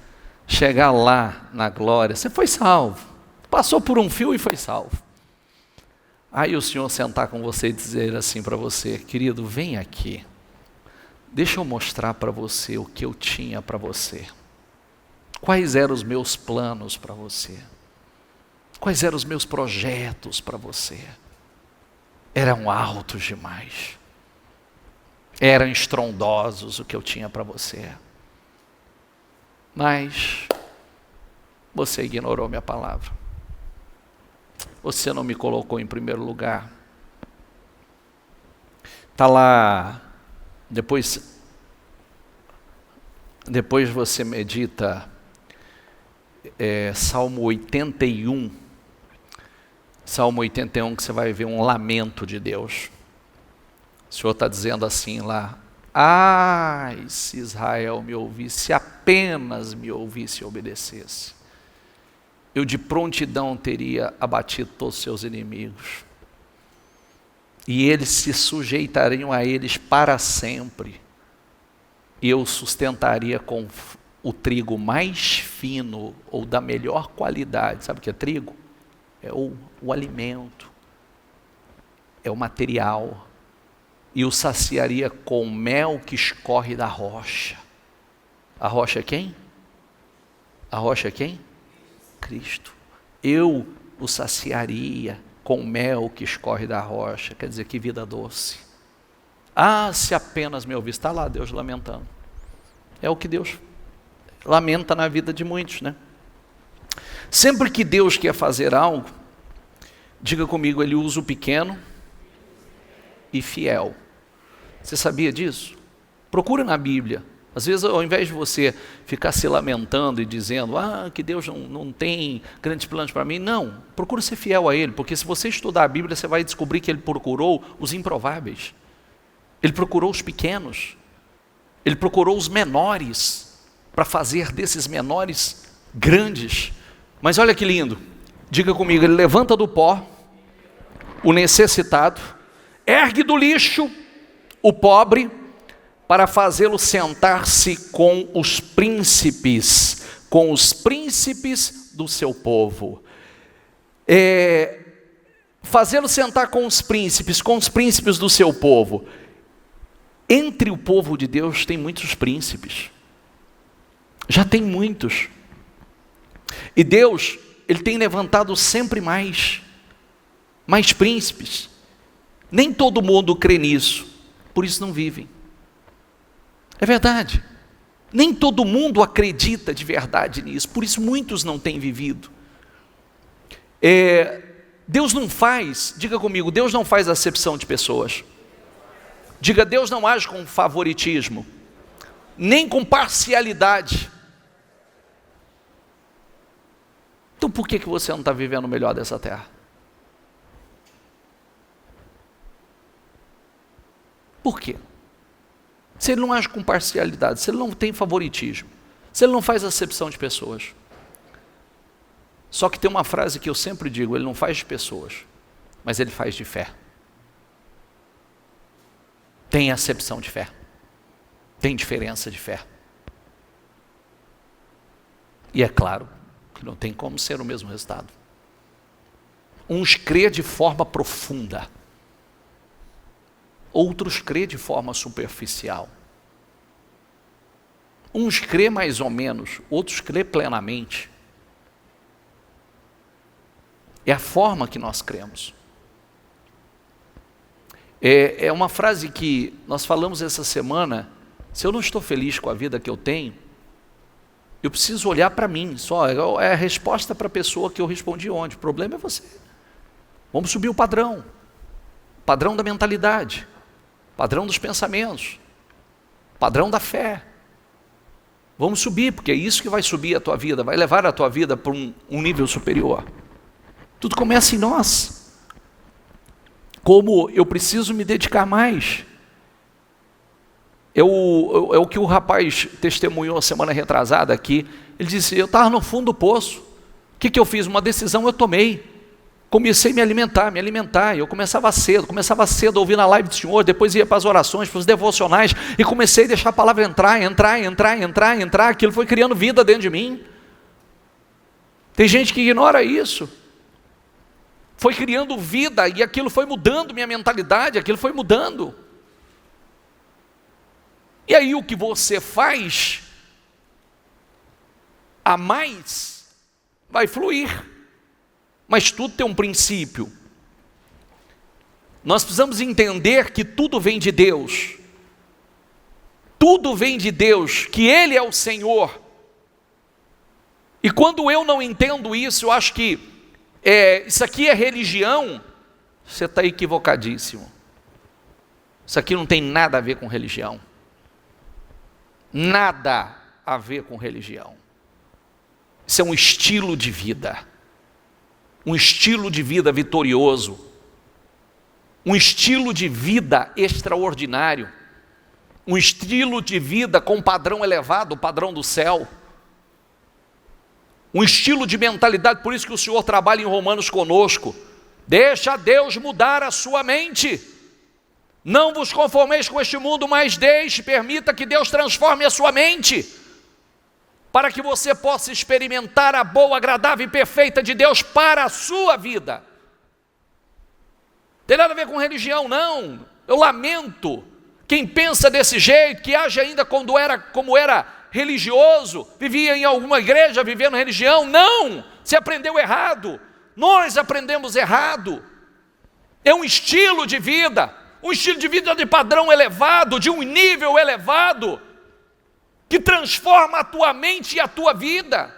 chegar lá na glória, você foi salvo, passou por um fio e foi salvo. Aí o Senhor sentar com você e dizer assim para você: querido, vem aqui, deixa eu mostrar para você o que eu tinha para você. Quais eram os meus planos para você? Quais eram os meus projetos para você? Eram altos demais. Eram estrondosos o que eu tinha para você. Mas você ignorou minha palavra. Você não me colocou em primeiro lugar. Está lá, depois você medita, Salmo 81, que você vai ver um lamento de Deus. O Senhor está dizendo assim lá: ai, se Israel me ouvisse, apenas me ouvisse e obedecesse, eu de prontidão teria abatido todos os seus inimigos, e eles se sujeitariam a eles para sempre, e eu sustentaria com o trigo mais fino, ou da melhor qualidade. Sabe o que é trigo? É o alimento, é o material, e o saciaria com mel que escorre da rocha. A rocha é quem? A rocha é quem? Cristo. Eu o saciaria com mel que escorre da rocha. Quer dizer, que vida doce. Ah, se apenas me ouvisse. Está lá Deus lamentando. É o que Deus lamenta na vida de muitos, né? Sempre que Deus quer fazer algo, diga comigo, Ele usa o pequeno e fiel. Você sabia disso? Procura na Bíblia. Às vezes, ao invés de você ficar se lamentando e dizendo, que Deus não tem grandes planos para mim, não, procura ser fiel a Ele, porque se você estudar a Bíblia, você vai descobrir que Ele procurou os improváveis, Ele procurou os pequenos, Ele procurou os menores, para fazer desses menores grandes. Mas olha que lindo, diga comigo, Ele levanta do pó o necessitado, ergue do lixo o pobre, para fazê-lo sentar-se com os príncipes do seu povo. Fazê-lo sentar com os príncipes do seu povo. Entre o povo de Deus tem muitos príncipes, já tem muitos, e Deus, Ele tem levantado sempre mais príncipes. Nem todo mundo crê nisso, por isso não vivem. É verdade, nem todo mundo acredita de verdade nisso, por isso muitos não têm vivido. Deus não faz, diga comigo, Deus não faz acepção de pessoas. Diga, Deus não age com favoritismo, nem com parcialidade. Então por que você não está vivendo o melhor dessa terra? Por quê? Se Ele não age com parcialidade, se Ele não tem favoritismo, se Ele não faz acepção de pessoas. Só que tem uma frase que eu sempre digo, Ele não faz de pessoas, mas Ele faz de fé. Tem acepção de fé, tem diferença de fé. E é claro que não tem como ser o mesmo resultado. Uns crê de forma profunda, outros crê de forma superficial. Uns crê mais ou menos, outros crê plenamente. É a forma que nós cremos. É uma frase que nós falamos essa semana. Se eu não estou feliz com a vida que eu tenho, eu preciso olhar para mim só. É a resposta para a pessoa que eu respondi ontem. O problema é você. Vamos subir o padrão da mentalidade, padrão dos pensamentos, padrão da fé. Vamos subir, porque é isso que vai subir a tua vida, vai levar a tua vida para um nível superior. Tudo começa em nós. Como eu preciso me dedicar mais. É o que o rapaz testemunhou a semana retrasada aqui. Ele disse, eu estava no fundo do poço. O que eu fiz? Uma decisão eu tomei. Comecei a me alimentar, eu começava cedo a ouvir na live do Senhor, depois ia para as orações, para os devocionais, e comecei a deixar a palavra entrar, aquilo foi criando vida dentro de mim. Tem gente que ignora isso, foi criando vida, e aquilo foi mudando minha mentalidade, aquilo foi mudando. E aí o que você faz a mais, vai fluir. Mas tudo tem um princípio. Nós precisamos entender que tudo vem de Deus. Tudo vem de Deus, que Ele é o Senhor. E quando eu não entendo isso, eu acho que isso aqui é religião, você está equivocadíssimo. Isso aqui não tem nada a ver com religião. Nada a ver com religião. Isso é um estilo de vida. Um estilo de vida vitorioso. Um estilo de vida extraordinário. Um estilo de vida com padrão elevado, o padrão do céu. Um estilo de mentalidade, por isso que o Senhor trabalha em Romanos conosco. Deixa Deus mudar a sua mente. Não vos conformeis com este mundo, mas permita que Deus transforme a sua mente, para que você possa experimentar a boa, agradável e perfeita de Deus para a sua vida. Tem nada a ver com religião, não. Eu lamento quem pensa desse jeito, que age ainda como era religioso, vivia em alguma igreja, vivendo religião. Não, você aprendeu errado. Nós aprendemos errado. É um estilo de vida de padrão elevado, de um nível elevado, que transforma a tua mente e a tua vida.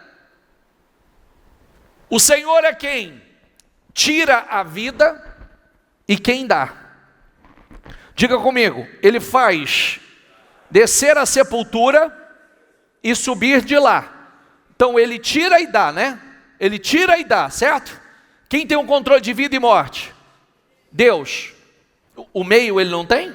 O Senhor é quem tira a vida e quem dá. Diga comigo, Ele faz descer a sepultura e subir de lá. Então Ele tira e dá, né? Ele tira e dá, certo? Quem tem o controle de vida e morte? Deus. O meio Ele não tem?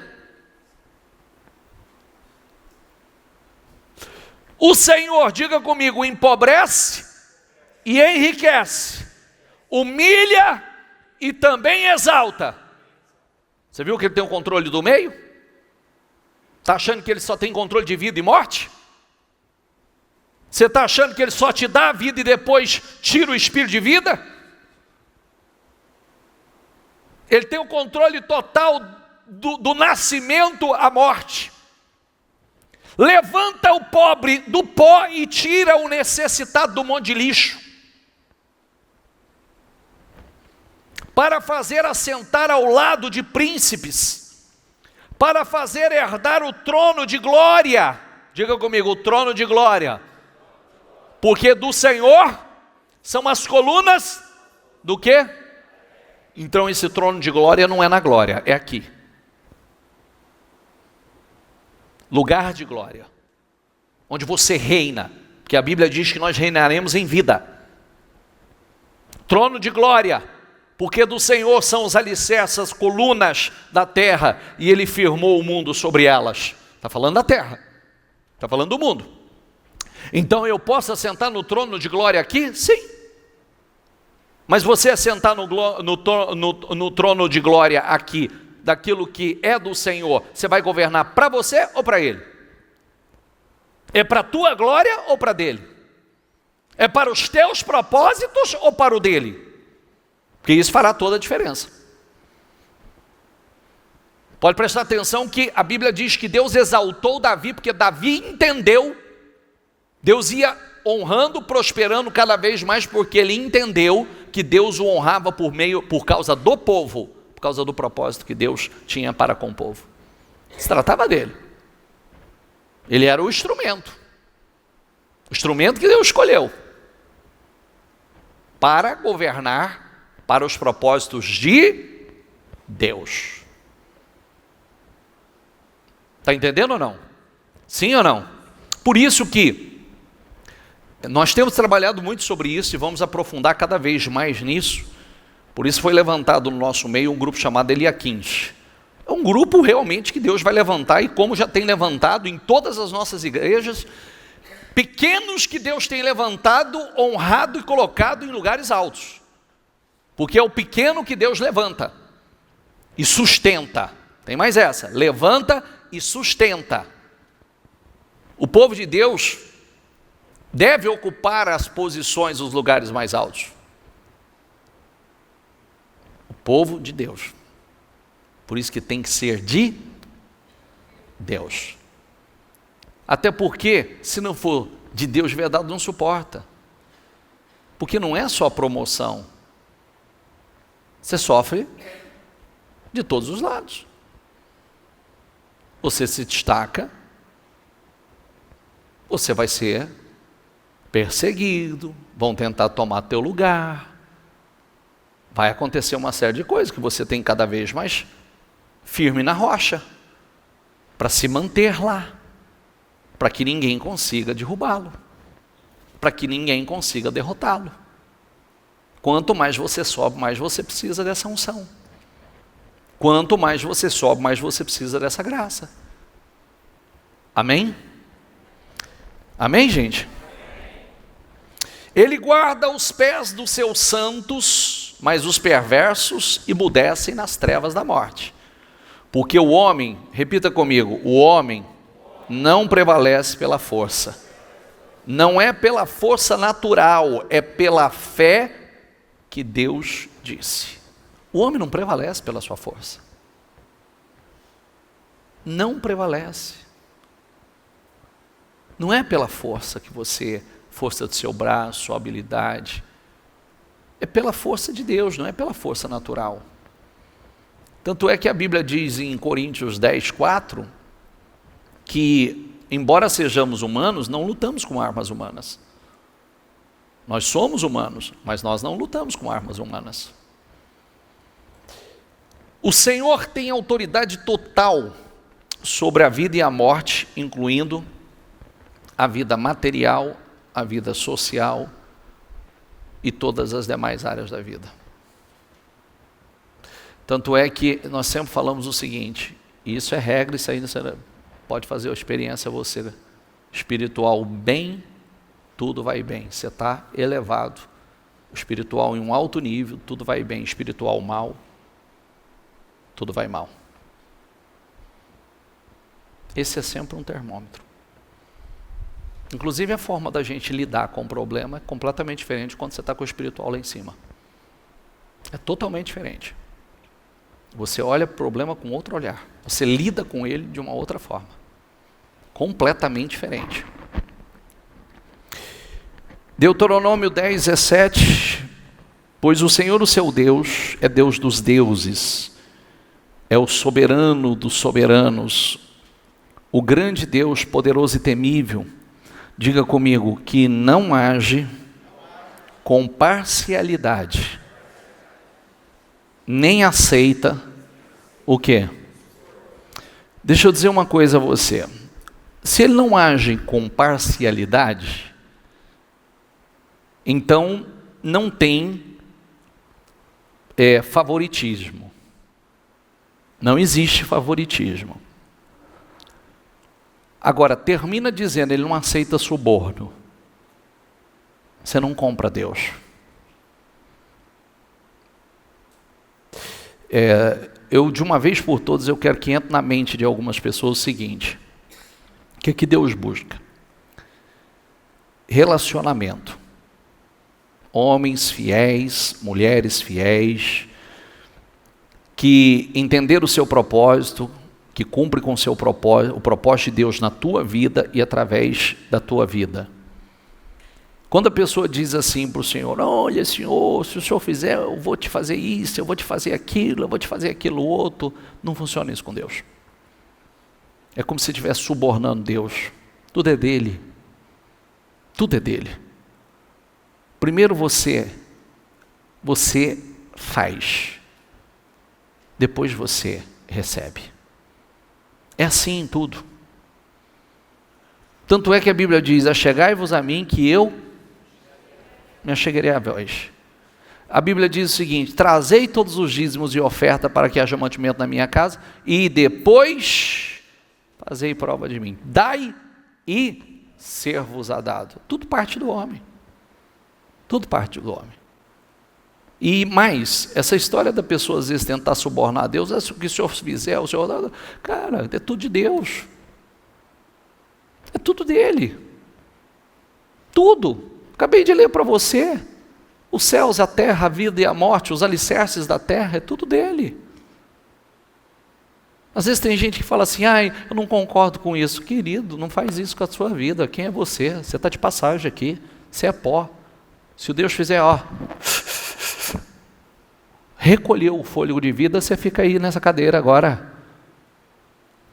O Senhor, diga comigo, empobrece e enriquece, humilha e também exalta. Você viu que Ele tem o controle do meio? Está achando que Ele só tem controle de vida e morte? Você está achando que Ele só te dá a vida e depois tira o espírito de vida? Ele tem o controle total do nascimento à morte. Levanta o pobre do pó e tira o necessitado do monte de lixo, para fazer assentar ao lado de príncipes, para fazer herdar o trono de glória. Diga comigo, o trono de glória. Porque do Senhor são as colunas do quê? Então esse trono de glória não é na glória, é aqui. Lugar de glória, onde você reina, porque a Bíblia diz que nós reinaremos em vida. Trono de glória, porque do Senhor são os alicerces, as colunas da terra, e Ele firmou o mundo sobre elas. Está falando da terra, está falando do mundo. Então eu posso assentar no trono de glória aqui? Sim. Mas você assentar no trono de glória aqui, daquilo que é do Senhor, você vai governar para você ou para Ele? É para a tua glória ou para dele? É para os teus propósitos ou para o dele? Porque isso fará toda a diferença. Pode prestar atenção que a Bíblia diz que Deus exaltou Davi, porque Davi entendeu, Deus ia honrando, prosperando cada vez mais, porque ele entendeu que Deus o honrava por causa do povo, por causa do propósito que Deus tinha para com o povo. Se tratava dele. Ele era o instrumento que Deus escolheu para governar para os propósitos de Deus. Está entendendo ou não? Sim ou não? Por isso que nós temos trabalhado muito sobre isso e vamos aprofundar cada vez mais nisso. Por isso foi levantado no nosso meio um grupo chamado Eliaquins. É um grupo realmente que Deus vai levantar, e como já tem levantado em todas as nossas igrejas, pequenos que Deus tem levantado, honrado e colocado em lugares altos. Porque é o pequeno que Deus levanta e sustenta. Tem mais essa, levanta e sustenta. O povo de Deus deve ocupar as posições, os lugares mais altos. O povo de Deus. Por isso que tem que ser de Deus. Até porque, se não for de Deus de verdade, não suporta. Porque não é só promoção. Você sofre de todos os lados. Você se destaca, você vai ser perseguido, vão tentar tomar teu lugar. Vai acontecer uma série de coisas que você tem cada vez mais firme na rocha, para se manter lá, para que ninguém consiga derrubá-lo, para que ninguém consiga derrotá-lo. Quanto mais você sobe, mais você precisa dessa unção. Quanto mais você sobe, mais você precisa dessa graça. Amém? Amém, gente? Ele guarda os pés dos seus santos, mas os perversos emudecem nas trevas da morte. Porque o homem, repita comigo, o homem não prevalece pela força. Não é pela força natural, é pela fé que Deus disse. O homem não prevalece pela sua força. Não prevalece. Não é pela força que você, força do seu braço, sua habilidade. É pela força de Deus, não é pela força natural. Tanto é que a Bíblia diz em Coríntios 10:4, que embora sejamos humanos, não lutamos com armas humanas. Nós somos humanos, mas nós não lutamos com armas humanas. O Senhor tem autoridade total sobre a vida e a morte, incluindo a vida material, a vida social e todas as demais áreas da vida. Tanto é que nós sempre falamos o seguinte, e isso é regra, isso aí você pode fazer a experiência você, espiritual bem, tudo vai bem, você está elevado, espiritual em um alto nível, tudo vai bem, espiritual mal, tudo vai mal. Esse é sempre um termômetro. Inclusive a forma da gente lidar com o problema é completamente diferente quando você está com o espiritual lá em cima. É totalmente diferente. Você olha para o problema com outro olhar. Você lida com ele de uma outra forma. Completamente diferente. Deuteronômio 10:17. Pois o Senhor, o seu Deus, é Deus dos deuses, é o soberano dos soberanos, o grande Deus, poderoso e temível. Diga comigo, que não age com parcialidade, nem aceita o quê? Deixa eu dizer uma coisa a você. Se ele não age com parcialidade, então não tem favoritismo. Não existe favoritismo. Agora, termina dizendo, ele não aceita suborno. Você não compra Deus. Eu, de uma vez por todas, eu quero que entre na mente de algumas pessoas o seguinte. O que é que Deus busca? Relacionamento. Homens fiéis, mulheres fiéis, que entenderam o seu propósito, que cumpre com o seu propósito, o propósito de Deus na tua vida e através da tua vida. Quando a pessoa diz assim para o Senhor, olha Senhor, se o Senhor fizer, eu vou te fazer isso, eu vou te fazer aquilo, eu vou te fazer aquilo outro, não funciona isso com Deus. É como se estivesse subornando Deus. Tudo é dele. Tudo é dele. Primeiro você faz, depois você recebe. É assim em tudo. Tanto é que a Bíblia diz, achegai-vos a mim que eu me achegarei a vós. A Bíblia diz o seguinte, trazei todos os dízimos e oferta para que haja mantimento na minha casa e depois fazei prova de mim. Dai e ser-vos-á dado. Tudo parte do homem. Tudo parte do homem. E mais, essa história da pessoa às vezes tentar subornar a Deus, é o que o Senhor fizer, o Senhor... Cara, é tudo de Deus. É tudo dele. Tudo. Acabei de ler para você. Os céus, a terra, a vida e a morte, os alicerces da terra, é tudo dele. Às vezes tem gente que fala assim, eu não concordo com isso. Querido, não faz isso com a sua vida. Quem é você? Você está de passagem aqui. Você é pó. Se o Deus fizer, recolheu o fôlego de vida, você fica aí nessa cadeira agora.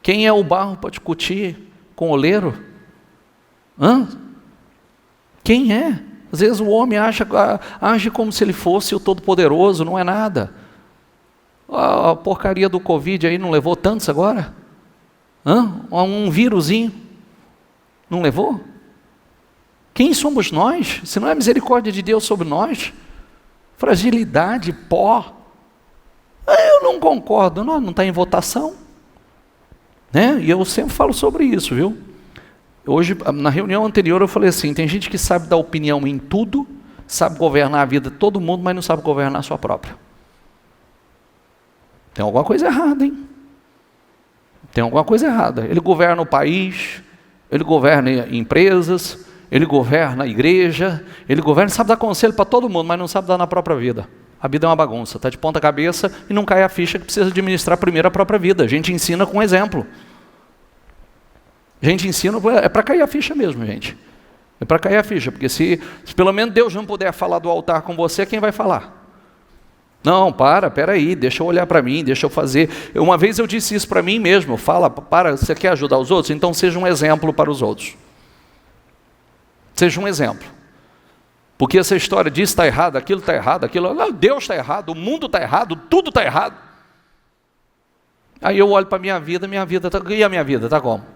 Quem é o barro para discutir com o oleiro? Quem é? Às vezes o homem age como se ele fosse o Todo-Poderoso, não é nada. A porcaria do Covid aí não levou tantos agora? Um vírusinho, não levou? Quem somos nós? Se não é a misericórdia de Deus sobre nós? Fragilidade, pó. Eu não concordo, não está em votação. Né? E eu sempre falo sobre isso, viu? Hoje, na reunião anterior, eu falei assim, tem gente que sabe dar opinião em tudo, sabe governar a vida de todo mundo, mas não sabe governar a sua própria. Tem alguma coisa errada, hein? Tem alguma coisa errada. Ele governa o país, ele governa empresas, ele governa a igreja, ele governa, sabe dar conselho para todo mundo, mas não sabe dar na própria vida. A vida é uma bagunça, está de ponta cabeça e não cai a ficha que precisa administrar primeiro a própria vida. A gente ensina com exemplo. A gente ensina, é para cair a ficha mesmo, gente. É para cair a ficha, porque se pelo menos Deus não puder falar do altar com você, quem vai falar? Não, peraí, deixa eu olhar para mim, deixa eu fazer. Uma vez eu disse isso para mim mesmo, você quer ajudar os outros? Então seja um exemplo para os outros. Seja um exemplo. Porque essa história disso está errado, aquilo está errado, Deus está errado, o mundo está errado, tudo está errado. Aí eu olho para a minha vida está... E a minha vida está como?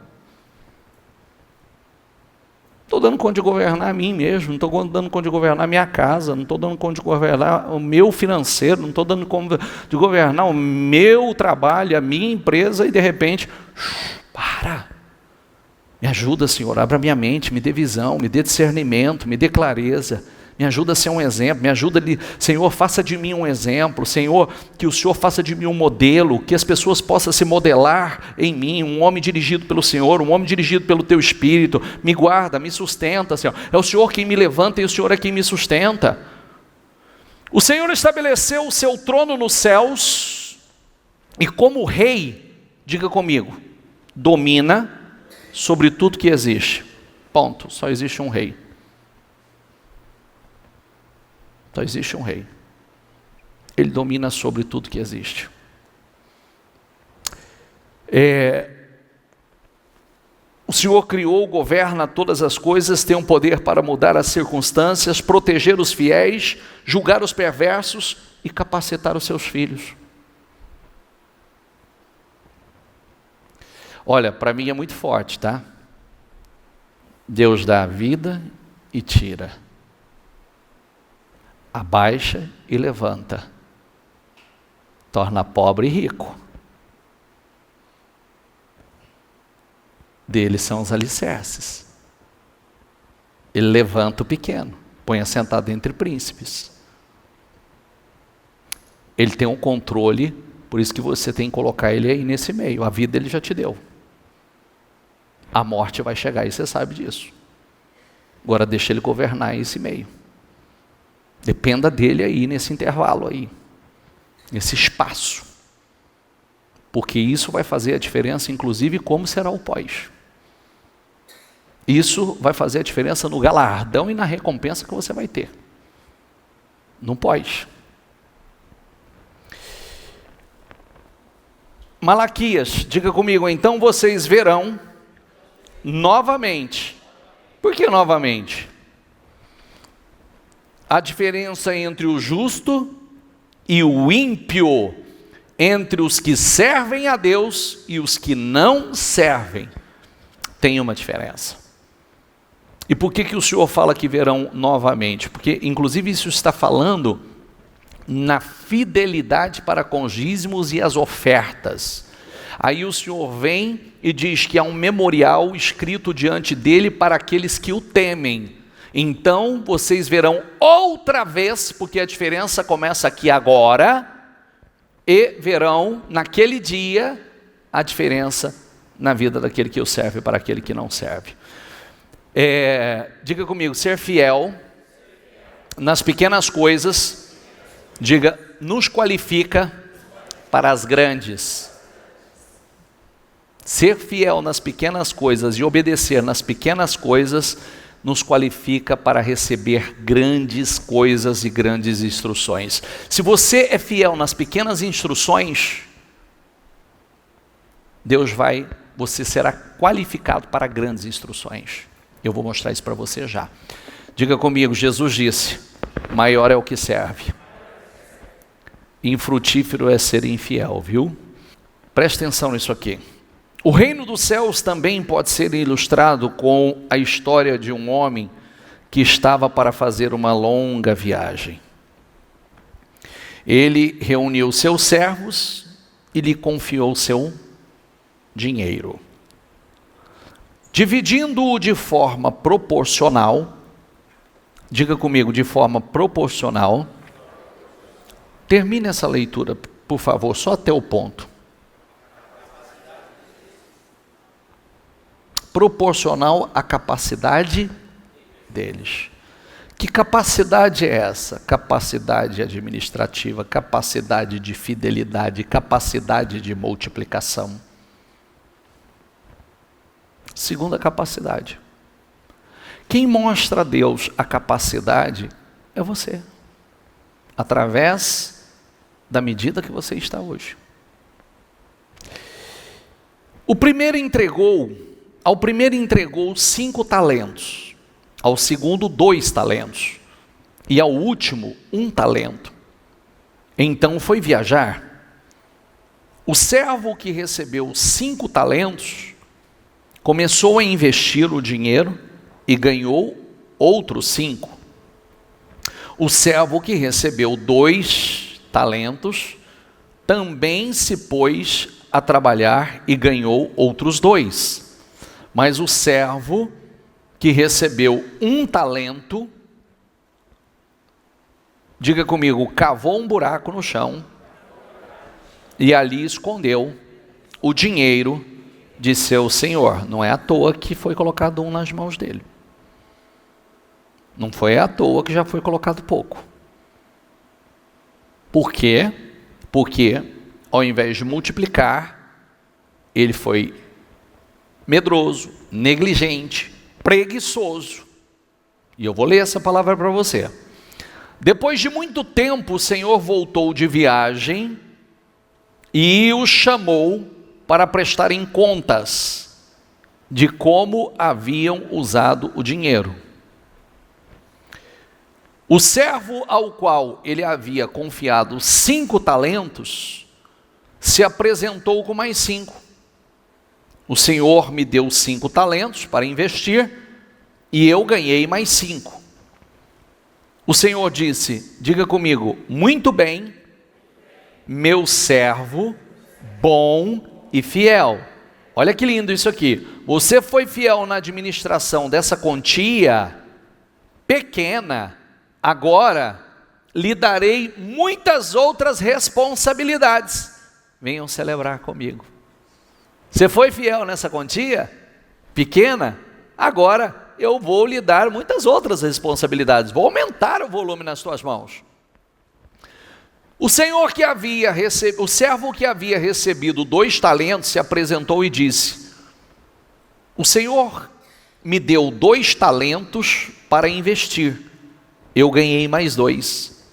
Estou dando conta de governar a mim mesmo, não estou dando conta de governar a minha casa, não estou dando conta de governar o meu financeiro, não estou dando conta de governar o meu trabalho, a minha empresa, e de repente, para! Me ajuda, Senhor, abra minha mente, me dê visão, me dê discernimento, me dê clareza, me ajuda a ser um exemplo, me ajuda, Senhor, faça de mim um exemplo, Senhor, que o Senhor faça de mim um modelo, que as pessoas possam se modelar em mim, um homem dirigido pelo Senhor, um homem dirigido pelo Teu Espírito, me guarda, me sustenta, Senhor, é o Senhor quem me levanta e o Senhor é quem me sustenta. O Senhor estabeleceu o seu trono nos céus, e como rei, diga comigo, domina sobre tudo que existe. Ponto. Só existe um rei. Só existe um rei. Ele domina sobre tudo que existe. O Senhor criou, governa todas as coisas, tem um poder para mudar as circunstâncias, proteger os fiéis, julgar os perversos e capacitar os seus filhos. Olha, para mim é muito forte, tá? Deus dá a vida e tira. Abaixa e levanta. Torna pobre e rico. Dele são os alicerces. Ele levanta o pequeno, põe assentado entre príncipes. Ele tem um controle, por isso que você tem que colocar ele aí nesse meio. A vida ele já te deu. A morte vai chegar e você sabe disso. Agora deixa ele governar esse meio. Dependa dele aí nesse intervalo aí, nesse espaço. Porque isso vai fazer a diferença, inclusive, como será o pós. Isso vai fazer a diferença no galardão e na recompensa que você vai ter. No pós. Malaquias, diga comigo, então vocês verão novamente. Por que novamente? A diferença entre o justo e o ímpio, entre os que servem a Deus e os que não servem, tem uma diferença. E por que o Senhor fala que verão novamente? Porque, inclusive, isso está falando na fidelidade para com os dízimos e as ofertas. Aí o Senhor vem e diz que há um memorial escrito diante dele para aqueles que o temem. Então vocês verão outra vez, porque a diferença começa aqui agora, e verão naquele dia a diferença na vida daquele que o serve para aquele que não serve. Diga comigo, ser fiel nas pequenas coisas, diga, nos qualifica para as grandes. Ser fiel nas pequenas coisas e obedecer nas pequenas coisas nos qualifica para receber grandes coisas e grandes instruções. Se você é fiel nas pequenas instruções, você será qualificado para grandes instruções. Eu vou mostrar isso para você já. Diga comigo, Jesus disse: maior é o que serve. Infrutífero é ser infiel, viu? Presta atenção nisso aqui. O reino dos céus também pode ser ilustrado com a história de um homem que estava para fazer uma longa viagem. Ele reuniu seus servos e lhe confiou seu dinheiro. Dividindo-o de forma proporcional, diga comigo, de forma proporcional. Termine essa leitura, por favor, só até o ponto. Proporcional à capacidade deles. Que capacidade é essa? Capacidade administrativa, capacidade de fidelidade, capacidade de multiplicação. Segunda capacidade. Quem mostra a Deus a capacidade é você, através da medida que você está hoje. Ao primeiro entregou 5 talentos, ao segundo 2 talentos, e ao último 1 talento. Então foi viajar. O servo que recebeu 5 talentos, começou a investir o dinheiro e ganhou outros 5. O servo que recebeu 2 talentos, também se pôs a trabalhar e ganhou outros 2. Mas o servo que recebeu 1 talento, diga comigo, cavou um buraco no chão e ali escondeu o dinheiro de seu senhor. Não é à toa que foi colocado 1 nas mãos dele. Não foi à toa que já foi colocado pouco. Por quê? Porque ao invés de multiplicar, ele foi medroso, negligente, preguiçoso. E eu vou ler essa palavra para você. Depois de muito tempo, o Senhor voltou de viagem e o chamou para prestarem contas de como haviam usado o dinheiro. O servo ao qual ele havia confiado 5 talentos, se apresentou com mais 5. O Senhor me deu 5 talentos para investir, e eu ganhei mais 5. O Senhor disse, diga comigo, muito bem, meu servo, bom e fiel. Olha que lindo isso aqui. Você foi fiel na administração dessa quantia pequena, agora lhe darei muitas outras responsabilidades. Venham celebrar comigo. Você foi fiel nessa quantia pequena, agora eu vou lhe dar muitas outras responsabilidades. Vou aumentar o volume nas tuas mãos. O servo que havia recebido 2 talentos se apresentou e disse: o Senhor me deu 2 talentos para investir. Eu ganhei mais 2.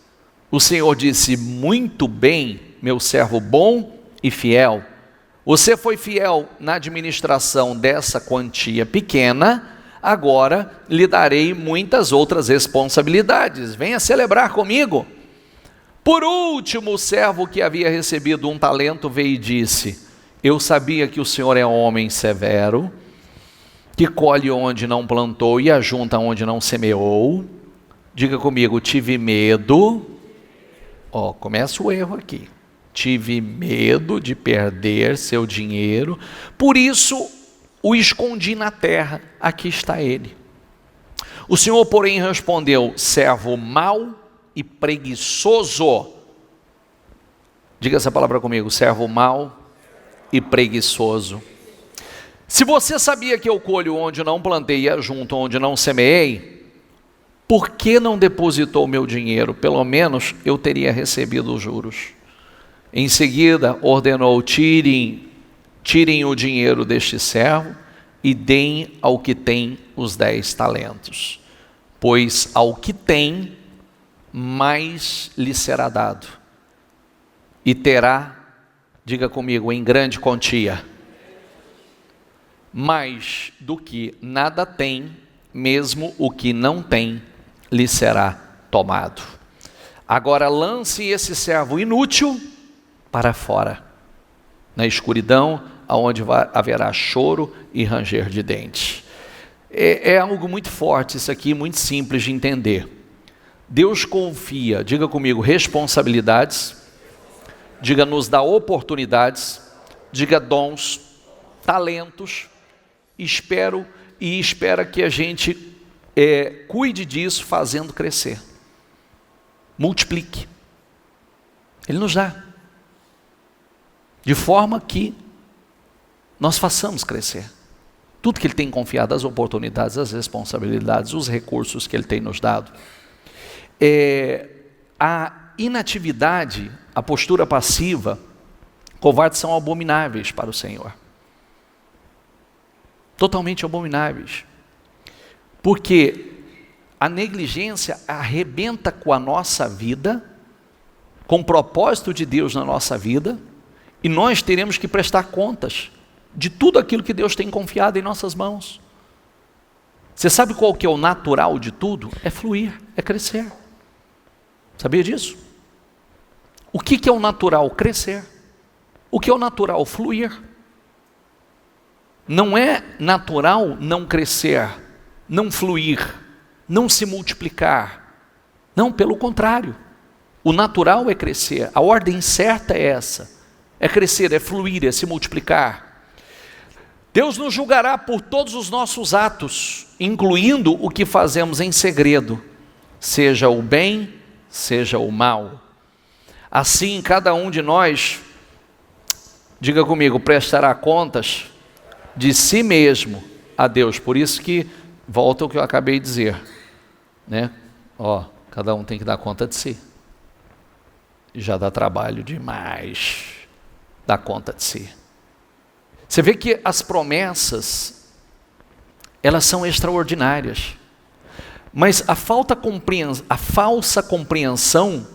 O Senhor disse, muito bem, meu servo bom e fiel. Você foi fiel na administração dessa quantia pequena, agora lhe darei muitas outras responsabilidades. Venha celebrar comigo. Por último, o servo que havia recebido 1 talento veio e disse: eu sabia que o Senhor é um homem severo, que colhe onde não plantou e ajunta onde não semeou. Diga comigo, tive medo. Começa o erro aqui. Tive medo de perder seu dinheiro, por isso o escondi na terra, aqui está ele. O Senhor, porém, respondeu: servo mau e preguiçoso. Diga essa palavra comigo, servo mau e preguiçoso. Se você sabia que eu colho onde não plantei e ajunto onde não semeei, por que não depositou meu dinheiro? Pelo menos eu teria recebido os juros. Em seguida ordenou, tirem o dinheiro deste servo e deem ao que tem os 10 talentos. Pois ao que tem, mais lhe será dado. E terá, diga comigo, em grande quantia. Mais do que nada tem, mesmo o que não tem lhe será tomado. Agora lance esse servo inútil para fora, na escuridão, aonde haverá choro e ranger de dentes. É algo muito forte isso aqui, muito simples de entender. Deus confia, diga comigo, responsabilidades, diga nos dá oportunidades, diga dons, talentos, espera que a gente cuide disso fazendo crescer. Multiplique. Ele nos dá. De forma que nós façamos crescer. Tudo que Ele tem confiado, as oportunidades, as responsabilidades, os recursos que Ele tem nos dado. A inatividade, a postura passiva, covardes são abomináveis para o Senhor. Totalmente abomináveis. Porque a negligência arrebenta com a nossa vida, com o propósito de Deus na nossa vida, e nós teremos que prestar contas de tudo aquilo que Deus tem confiado em nossas mãos. Você sabe qual que é o natural de tudo? É fluir, é crescer. Sabia disso? O que é o natural? Crescer. O que é o natural? Fluir. Não é natural não crescer, não fluir, não se multiplicar. Não, pelo contrário. O natural é crescer. A ordem certa é essa. É crescer, é fluir, é se multiplicar. Deus nos julgará por todos os nossos atos, incluindo o que fazemos em segredo, seja o bem, seja o mal. Assim, cada um de nós, diga comigo, prestará contas de si mesmo a Deus. Por isso que, volta ao que eu acabei de dizer, né? Cada um tem que dar conta de si. Já dá trabalho demais dar conta de si. Você vê que as promessas, elas são extraordinárias, mas a falsa compreensão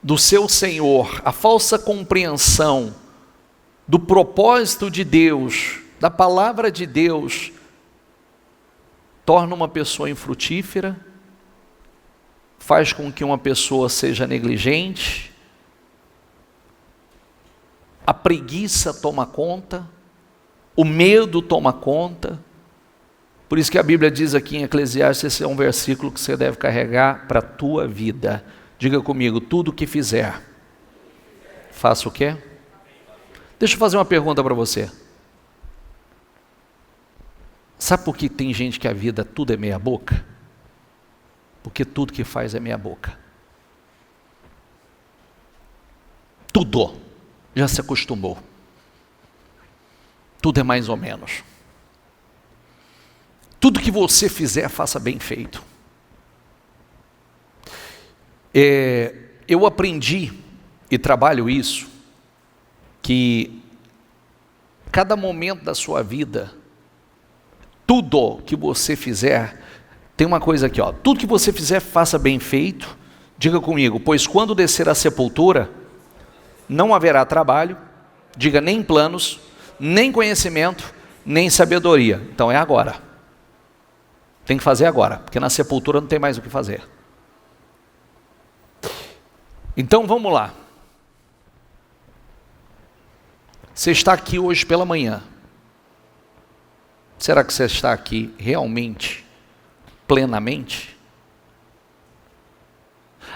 do seu Senhor, a falsa compreensão do propósito de Deus, da palavra de Deus, torna uma pessoa infrutífera, faz com que uma pessoa seja negligente, a preguiça toma conta, o medo toma conta. Por isso que a Bíblia diz aqui em Eclesiastes, esse é um versículo que você deve carregar para a tua vida. Diga comigo, tudo o que fizer, faça o quê? Deixa eu fazer uma pergunta para você. Sabe por que tem gente que a vida tudo é meia boca? Porque tudo que faz é meia boca. Tudo. Já se acostumou. Tudo é mais ou menos. Tudo que você fizer, faça bem feito. Eu aprendi e trabalho isso, que cada momento da sua vida, tudo que você fizer, tem uma coisa aqui, tudo que você fizer, faça bem feito. Diga comigo, pois quando descer à sepultura, não haverá trabalho, diga nem planos, nem conhecimento, nem sabedoria. Então é agora. Tem que fazer agora, porque na sepultura não tem mais o que fazer. Então vamos lá. Você está aqui hoje pela manhã. Será que você está aqui realmente, plenamente?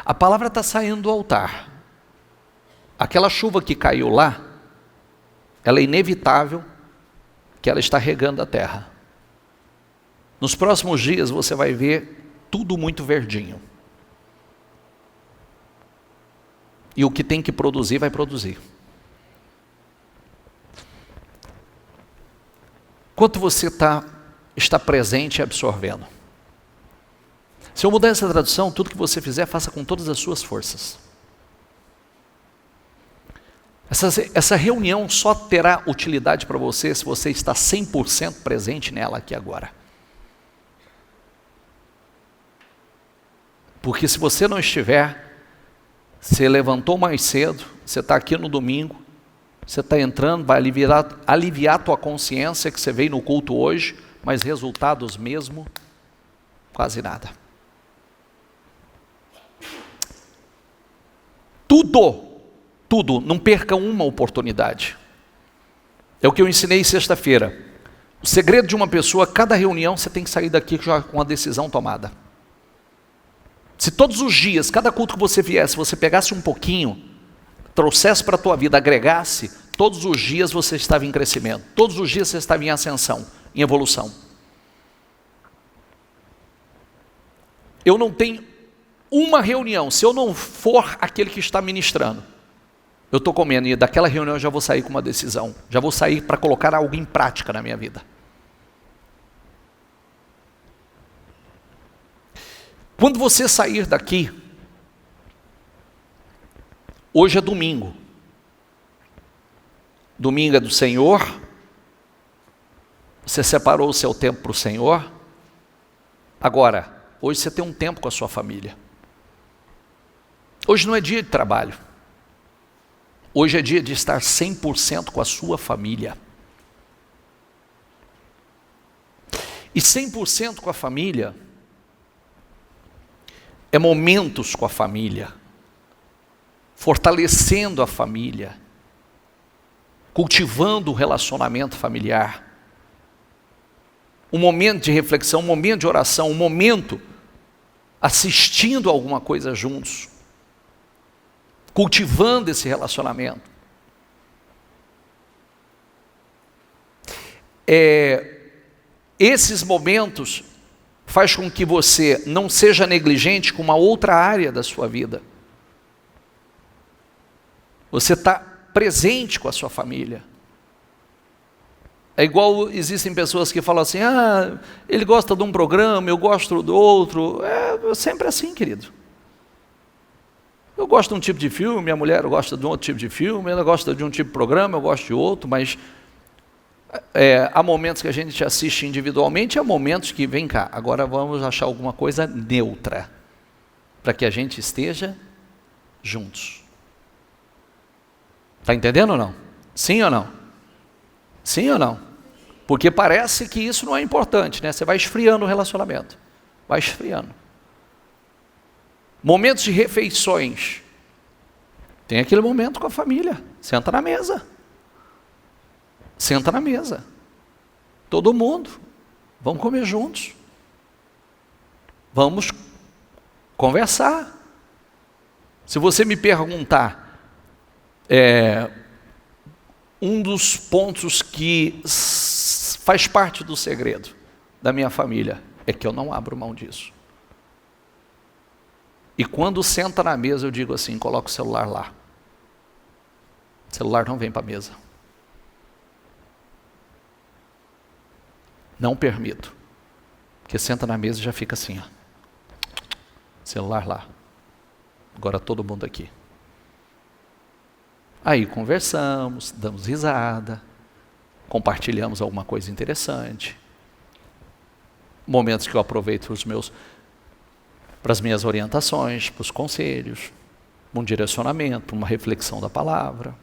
A palavra está saindo do altar. Aquela chuva que caiu lá, ela é inevitável que ela está regando a terra. Nos próximos dias você vai ver tudo muito verdinho. E o que tem que produzir, vai produzir. Quanto você está presente e absorvendo? Se eu mudar essa tradução, tudo que você fizer, faça com todas as suas forças. Essa reunião só terá utilidade para você se você está 100% presente nela aqui agora. Porque se você não estiver, você levantou mais cedo, você está aqui no domingo, você está entrando, vai aliviar a tua consciência que você veio no culto hoje, mas resultados mesmo, quase nada. Tudo, não perca uma oportunidade. É o que eu ensinei sexta-feira. O segredo de uma pessoa, cada reunião você tem que sair daqui já com a decisão tomada. Se todos os dias, cada culto que você viesse, você pegasse um pouquinho, trouxesse para a tua vida, agregasse, todos os dias você estava em crescimento, todos os dias você estava em ascensão, em evolução. Eu não tenho uma reunião, se eu não for aquele que está ministrando, eu estou comendo e daquela reunião eu já vou sair com uma decisão, já vou sair para colocar algo em prática na minha vida. Quando você sair daqui, hoje é domingo. Domingo é do Senhor. Você separou o seu tempo para o Senhor. Agora, hoje você tem um tempo com a sua família. Hoje não é dia de trabalho. Hoje é dia de estar 100% com a sua família. E 100% com a família é momentos com a família, fortalecendo a família, cultivando o relacionamento familiar, um momento de reflexão, um momento de oração, um momento assistindo alguma coisa juntos, cultivando esse relacionamento. Esses momentos faz com que você não seja negligente com uma outra área da sua vida. Você está presente com a sua família. É igual, existem pessoas que falam assim, ele gosta de um programa, eu gosto do outro. É sempre assim, querido. Eu gosto de um tipo de filme, minha mulher gosta de um outro tipo de filme, ela gosta de um tipo de programa, eu gosto de outro, mas há momentos que a gente assiste individualmente, há momentos que, vem cá, agora vamos achar alguma coisa neutra, para que a gente esteja juntos. Está entendendo ou não? Sim ou não? Sim ou não? Porque parece que isso não é importante, né? Você vai esfriando o relacionamento, vai esfriando. Momentos de refeições, tem aquele momento com a família, senta na mesa. Senta na mesa, todo mundo, vamos comer juntos, vamos conversar. Se você me perguntar, um dos pontos que faz parte do segredo da minha família, é que eu não abro mão disso. E quando senta na mesa eu digo assim, coloca o celular lá, o celular não vem para a mesa. Não permito. Porque senta na mesa e já fica assim, ó. Celular lá. Agora todo mundo aqui. Aí conversamos, damos risada, compartilhamos alguma coisa interessante. Momentos que eu aproveito para as minhas orientações, para os conselhos, um direcionamento, uma reflexão da palavra.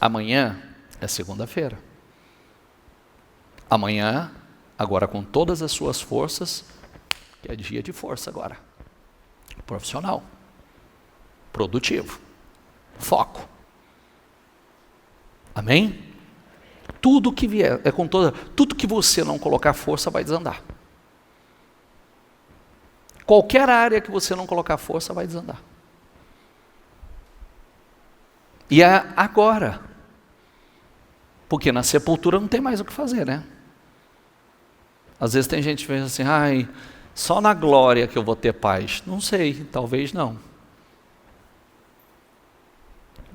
Amanhã é segunda-feira. Amanhã, agora com todas as suas forças, que é dia de força agora. Profissional. Produtivo. Foco. Amém? Tudo que vier, tudo que você não colocar força vai desandar. Qualquer área que você não colocar força vai desandar. E é agora. Porque na sepultura não tem mais o que fazer, né? Às vezes tem gente que pensa assim, só na glória que eu vou ter paz. Não sei, talvez não.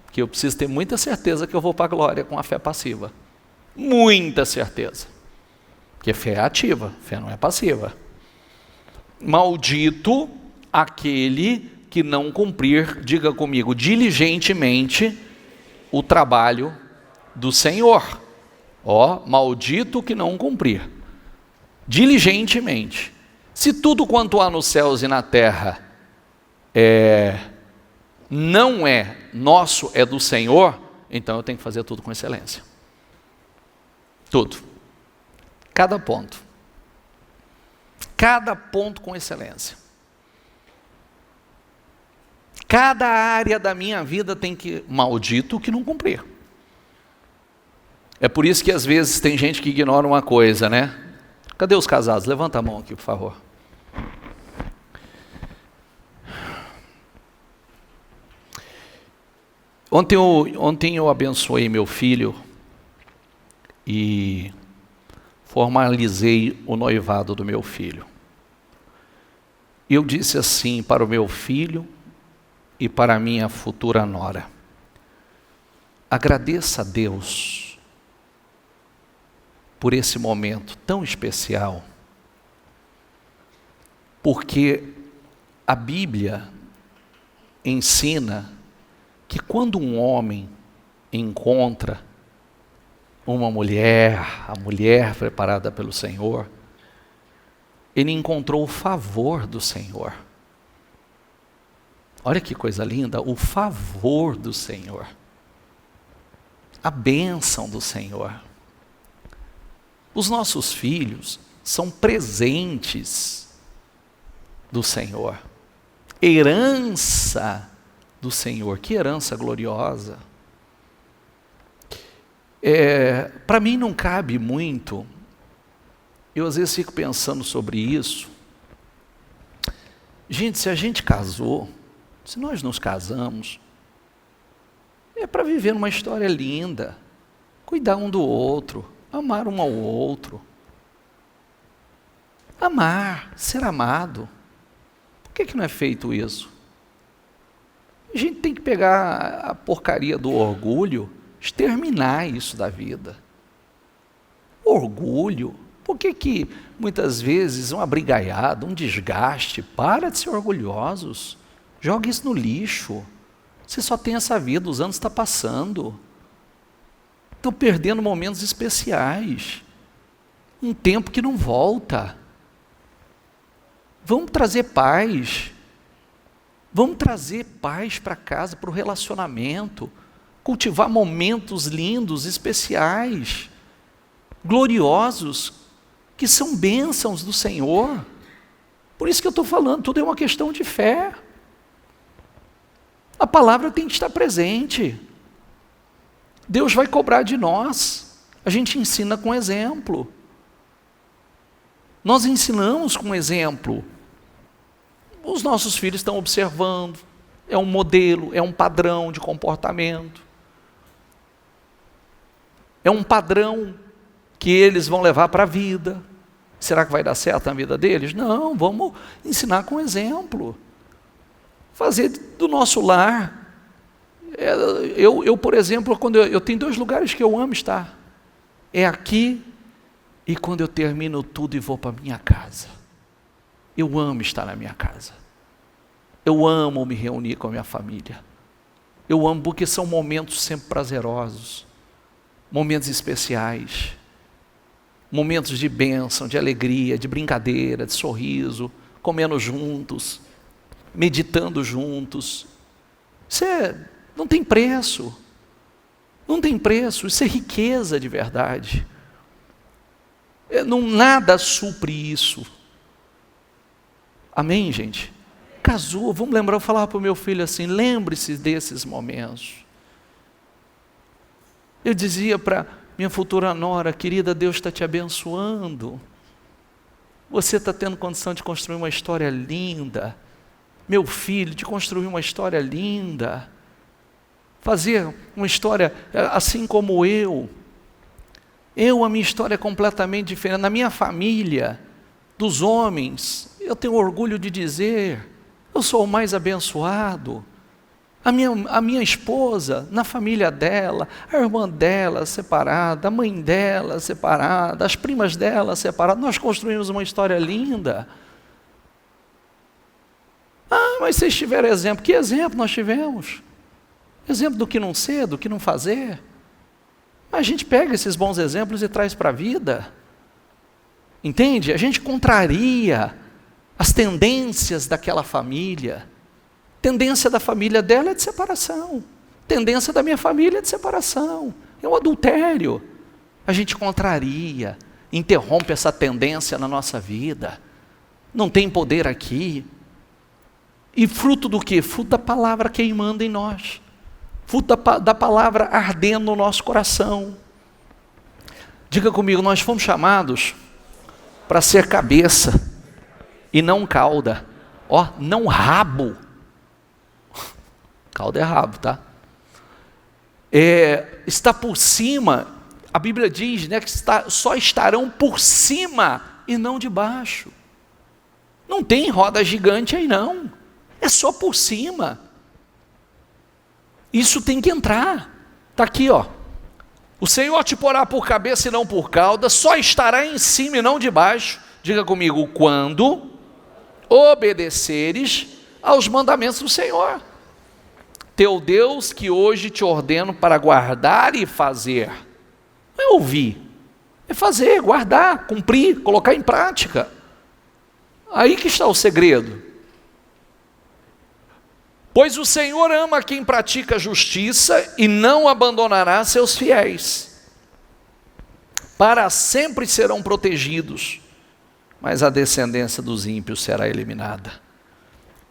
Porque eu preciso ter muita certeza que eu vou para a glória com a fé passiva. Muita certeza. Porque fé é ativa, fé não é passiva. Maldito aquele que não cumprir, diga comigo, diligentemente o trabalho do Senhor. Maldito que não cumprir diligentemente. Se tudo quanto há nos céus e na terra não é nosso, é do Senhor, então eu tenho que fazer tudo com excelência. Tudo. Cada ponto. Cada ponto com excelência. Cada área da minha vida tem que, maldito que não cumprir. É por isso que às vezes tem gente que ignora uma coisa, né? Cadê os casados? Levanta a mão aqui, por favor. Ontem eu abençoei meu filho e formalizei o noivado do meu filho. Eu disse assim para o meu filho e para a minha futura nora: agradeça a Deus por esse momento tão especial, porque a Bíblia ensina que quando um homem encontra uma mulher, a mulher preparada pelo Senhor, ele encontrou o favor do Senhor. Olha que coisa linda, o favor do Senhor, a bênção do Senhor. Os nossos filhos são presentes do Senhor, herança do Senhor. Que herança gloriosa. Para mim não cabe muito, eu às vezes fico pensando sobre isso. Gente, se a gente casou, se nós nos casamos, é para viver uma história linda, cuidar um do outro, amar um ao outro, amar, ser amado. Por que não é feito isso? A gente tem que pegar a porcaria do orgulho, exterminar isso da vida. Orgulho. Por que muitas vezes uma brigaiada, um desgaste? Para de ser orgulhosos. Joga isso no lixo. Você só tem essa vida, os anos estão passando. Estão perdendo momentos especiais. Um tempo que não volta. Vamos trazer paz. Vamos trazer paz para casa, para o relacionamento. Cultivar momentos lindos, especiais, gloriosos, que são bênçãos do Senhor. Por isso que eu estou falando, tudo é uma questão de fé. A palavra tem que estar presente. Deus vai cobrar de nós. A gente ensina com exemplo. Nós ensinamos com exemplo. Os nossos filhos estão observando. É um modelo, é um padrão de comportamento. É um padrão que eles vão levar para a vida. Será que vai dar certo na vida deles? Não, vamos ensinar com exemplo. Fazer do nosso lar. Eu por exemplo, quando eu tenho 2 lugares que eu amo estar. É aqui e quando eu termino tudo e vou para a minha casa. Eu amo estar na minha casa. Eu amo me reunir com a minha família. Eu amo porque são momentos sempre prazerosos. Momentos especiais. Momentos de bênção, de alegria, de brincadeira, de sorriso. Comendo juntos. Meditando juntos. Isso não tem preço. Não tem preço. Isso é riqueza de verdade. Nada supre isso. Amém, gente? Casou, vamos lembrar, eu falava para o meu filho assim, lembre-se desses momentos. Eu dizia para minha futura nora, querida, Deus está te abençoando. Você está tendo condição de construir uma história linda. Meu filho, de construir uma história linda. Fazer uma história assim como eu. A minha história é completamente diferente. Na minha família, dos homens, eu tenho orgulho de dizer, eu sou o mais abençoado. A minha esposa, na família dela, a irmã dela separada, a mãe dela separada, as primas dela separadas, nós construímos uma história linda. Ah, mas vocês tiveram exemplo. Que exemplo nós tivemos? Exemplo do que não ser, do que não fazer. A gente pega esses bons exemplos e traz para a vida. Entende? A gente contraria as tendências daquela família. Tendência da família dela é de separação. Tendência da minha família é de separação. É um adultério. A gente contraria, interrompe essa tendência na nossa vida. Não tem poder aqui. E fruto do quê? Fruto da palavra queimando em nós. Fruto da palavra ardendo no nosso coração. Diga comigo, nós fomos chamados para ser cabeça e não cauda. Ó, não rabo. Cauda é rabo, tá? Está por cima, a Bíblia diz, né, que só estarão por cima e não debaixo. Não tem roda gigante aí não, é só por cima. Isso tem que entrar. Está aqui, ó. O Senhor te porá por cabeça e não por cauda, só estará em cima e não debaixo. Diga comigo, quando obedeceres aos mandamentos do Senhor, teu Deus, que hoje te ordeno para guardar e fazer. Não é ouvir, é fazer, guardar, cumprir, colocar em prática. Aí que está o segredo. Pois o Senhor ama quem pratica justiça e não abandonará seus fiéis. Para sempre serão protegidos, mas a descendência dos ímpios será eliminada.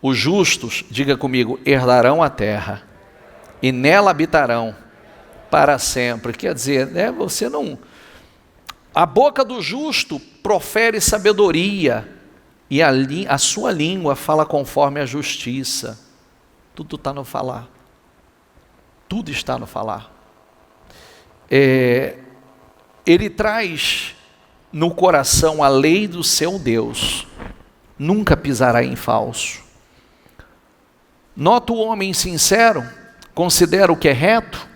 Os justos, diga comigo, herdarão a terra e nela habitarão para sempre. Quer dizer, né, você não... A boca do justo profere sabedoria e a sua língua fala conforme a justiça. Tudo está no falar. Tudo está no falar. Ele traz no coração a lei do seu Deus. Nunca pisará em falso. Nota o homem sincero, considera o que é reto,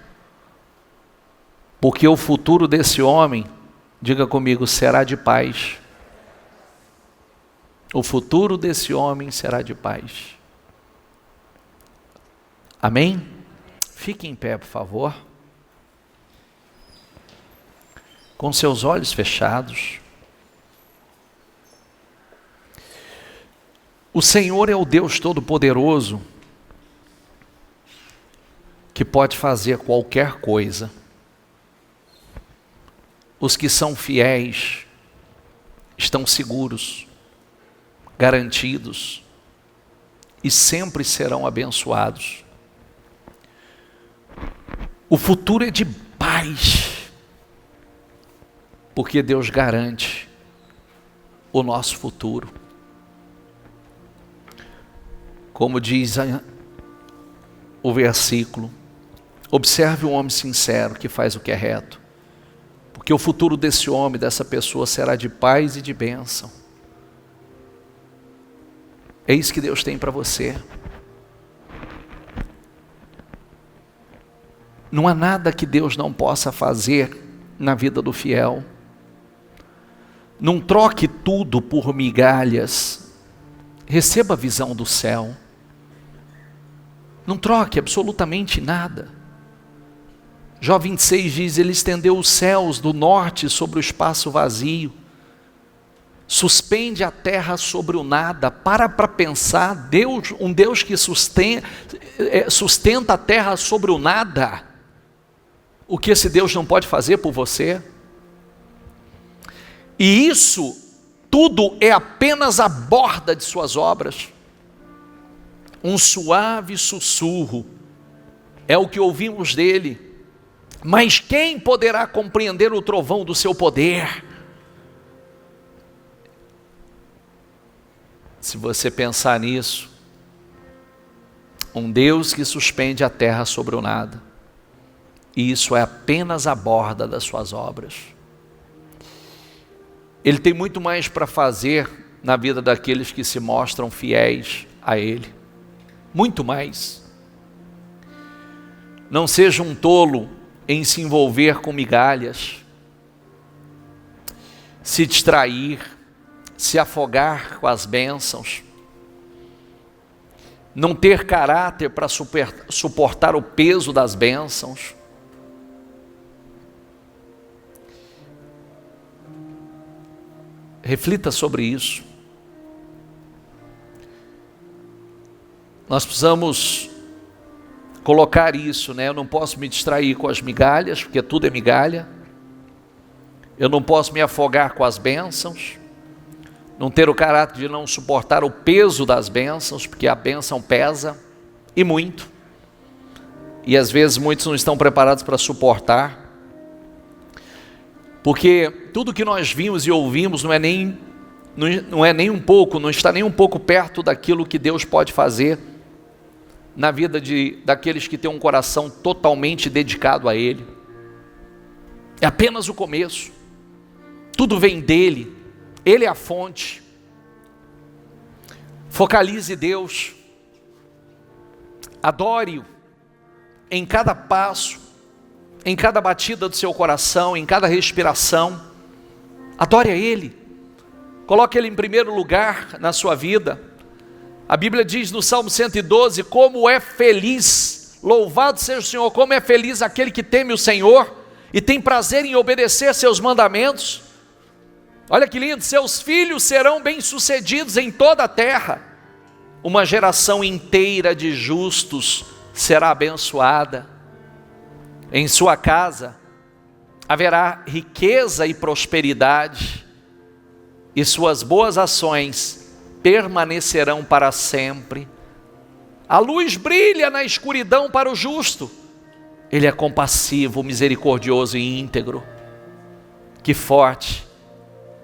porque o futuro desse homem, diga comigo, será de paz. O futuro desse homem será de paz. Amém? Fique em pé, por favor. Com seus olhos fechados. O Senhor é o Deus Todo-Poderoso, que pode fazer qualquer coisa. Os que são fiéis estão seguros, garantidos e sempre serão abençoados. O futuro é de paz, porque Deus garante o nosso futuro. Como diz o versículo, observe o homem sincero que faz o que é reto, porque o futuro desse homem, dessa pessoa, será de paz e de bênção. É isso que Deus tem para você. Não há nada que Deus não possa fazer na vida do fiel. Não troque tudo por migalhas. Receba a visão do céu. Não troque absolutamente nada. Jó 26 diz, ele estendeu os céus do norte sobre o espaço vazio. Suspende a terra sobre o nada. Para pensar, Deus, um Deus que sustenta a terra sobre o nada. O que esse Deus não pode fazer por você? E isso tudo é apenas a borda de suas obras. Um suave sussurro é o que ouvimos dele. Mas quem poderá compreender o trovão do seu poder? Se você pensar nisso, um Deus que suspende a terra sobre o nada. E isso é apenas a borda das suas obras. Ele tem muito mais para fazer na vida daqueles que se mostram fiéis a Ele. Muito mais. Não seja um tolo em se envolver com migalhas, se distrair, se afogar com as bênçãos, não ter caráter para suportar o peso das bênçãos. Reflita sobre isso. Nós precisamos colocar isso, né? Eu não posso me distrair com as migalhas, porque tudo é migalha. Eu não posso me afogar com as bênçãos, não ter o caráter de não suportar o peso das bênçãos, porque a bênção pesa, e muito. E às vezes muitos não estão preparados para suportar, porque tudo que nós vimos e ouvimos não está nem um pouco perto daquilo que Deus pode fazer na vida daqueles que têm um coração totalmente dedicado a Ele. É apenas o começo. Tudo vem dEle, Ele é a fonte. Focalize Deus, adore-o em cada passo, em cada batida do seu coração, em cada respiração. Adore a Ele, coloque Ele em primeiro lugar na sua vida. A Bíblia diz no Salmo 112, como é feliz, louvado seja o Senhor, como é feliz aquele que teme o Senhor e tem prazer em obedecer seus mandamentos. Olha que lindo, seus filhos serão bem-sucedidos em toda a terra, uma geração inteira de justos será abençoada. Em sua casa haverá riqueza e prosperidade, e suas boas ações permanecerão para sempre. A luz brilha na escuridão para o justo. Ele é compassivo, misericordioso e íntegro. Que forte!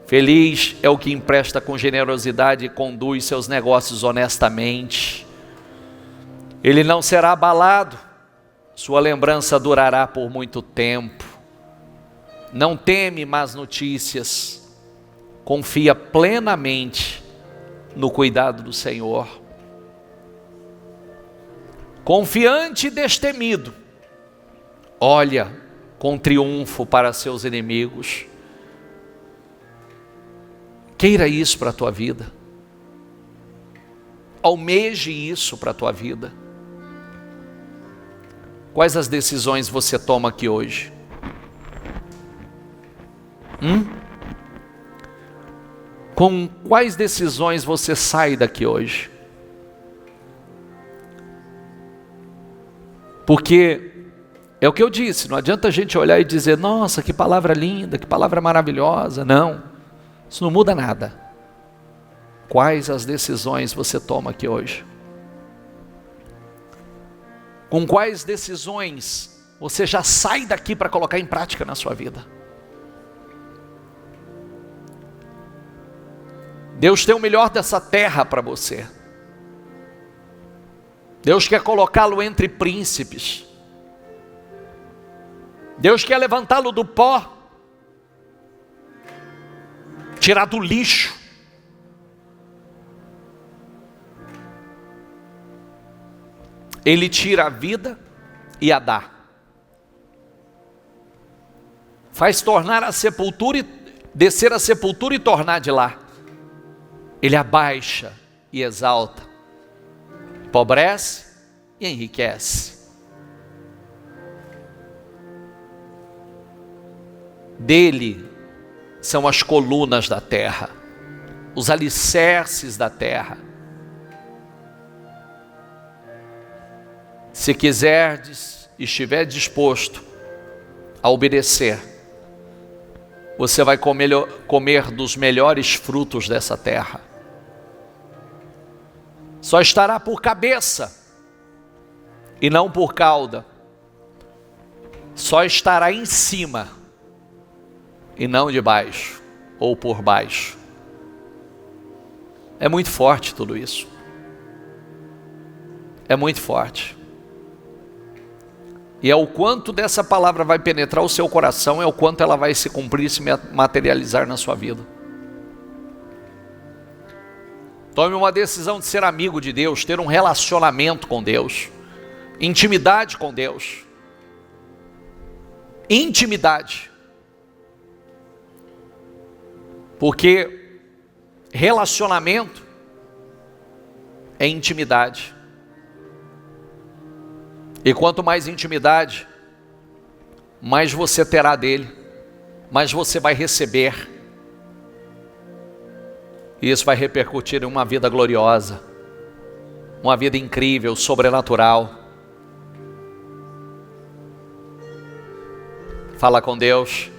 Feliz é o que empresta com generosidade e conduz seus negócios honestamente. Ele não será abalado, sua lembrança durará por muito tempo. Não teme más notícias, confia plenamente no cuidado do Senhor. Confiante e destemido, olha com triunfo para seus inimigos. Queira isso para a tua vida, almeje isso para a tua vida. Quais as decisões você toma aqui hoje? Com quais decisões você sai daqui hoje? Porque é o que eu disse, não adianta a gente olhar e dizer, nossa, que palavra linda, que palavra maravilhosa. Não, isso não muda nada. Quais as decisões você toma aqui hoje? Com quais decisões você já sai daqui para colocar em prática na sua vida? Deus tem o melhor dessa terra para você. Deus quer colocá-lo entre príncipes. Deus quer levantá-lo do pó, tirar do lixo. Ele tira a vida e a dá. Faz tornar a sepultura, descer a sepultura e tornar de lá. Ele abaixa e exalta, empobrece e enriquece. Dele são as colunas da terra, os alicerces da terra. Se quiserdes, estiver disposto a obedecer, você vai comer dos melhores frutos dessa terra. Só estará por cabeça e não por cauda. Só estará em cima e não de baixo ou por baixo. É muito forte tudo isso. É muito forte. E é o quanto dessa palavra vai penetrar o seu coração, é o quanto ela vai se cumprir e se materializar na sua vida. Tome uma decisão de ser amigo de Deus, ter um relacionamento com Deus, intimidade com Deus. Intimidade. Porque relacionamento é intimidade. E quanto mais intimidade, mais você terá dele, mais você vai receber. E isso vai repercutir em uma vida gloriosa, uma vida incrível, sobrenatural. Fala com Deus,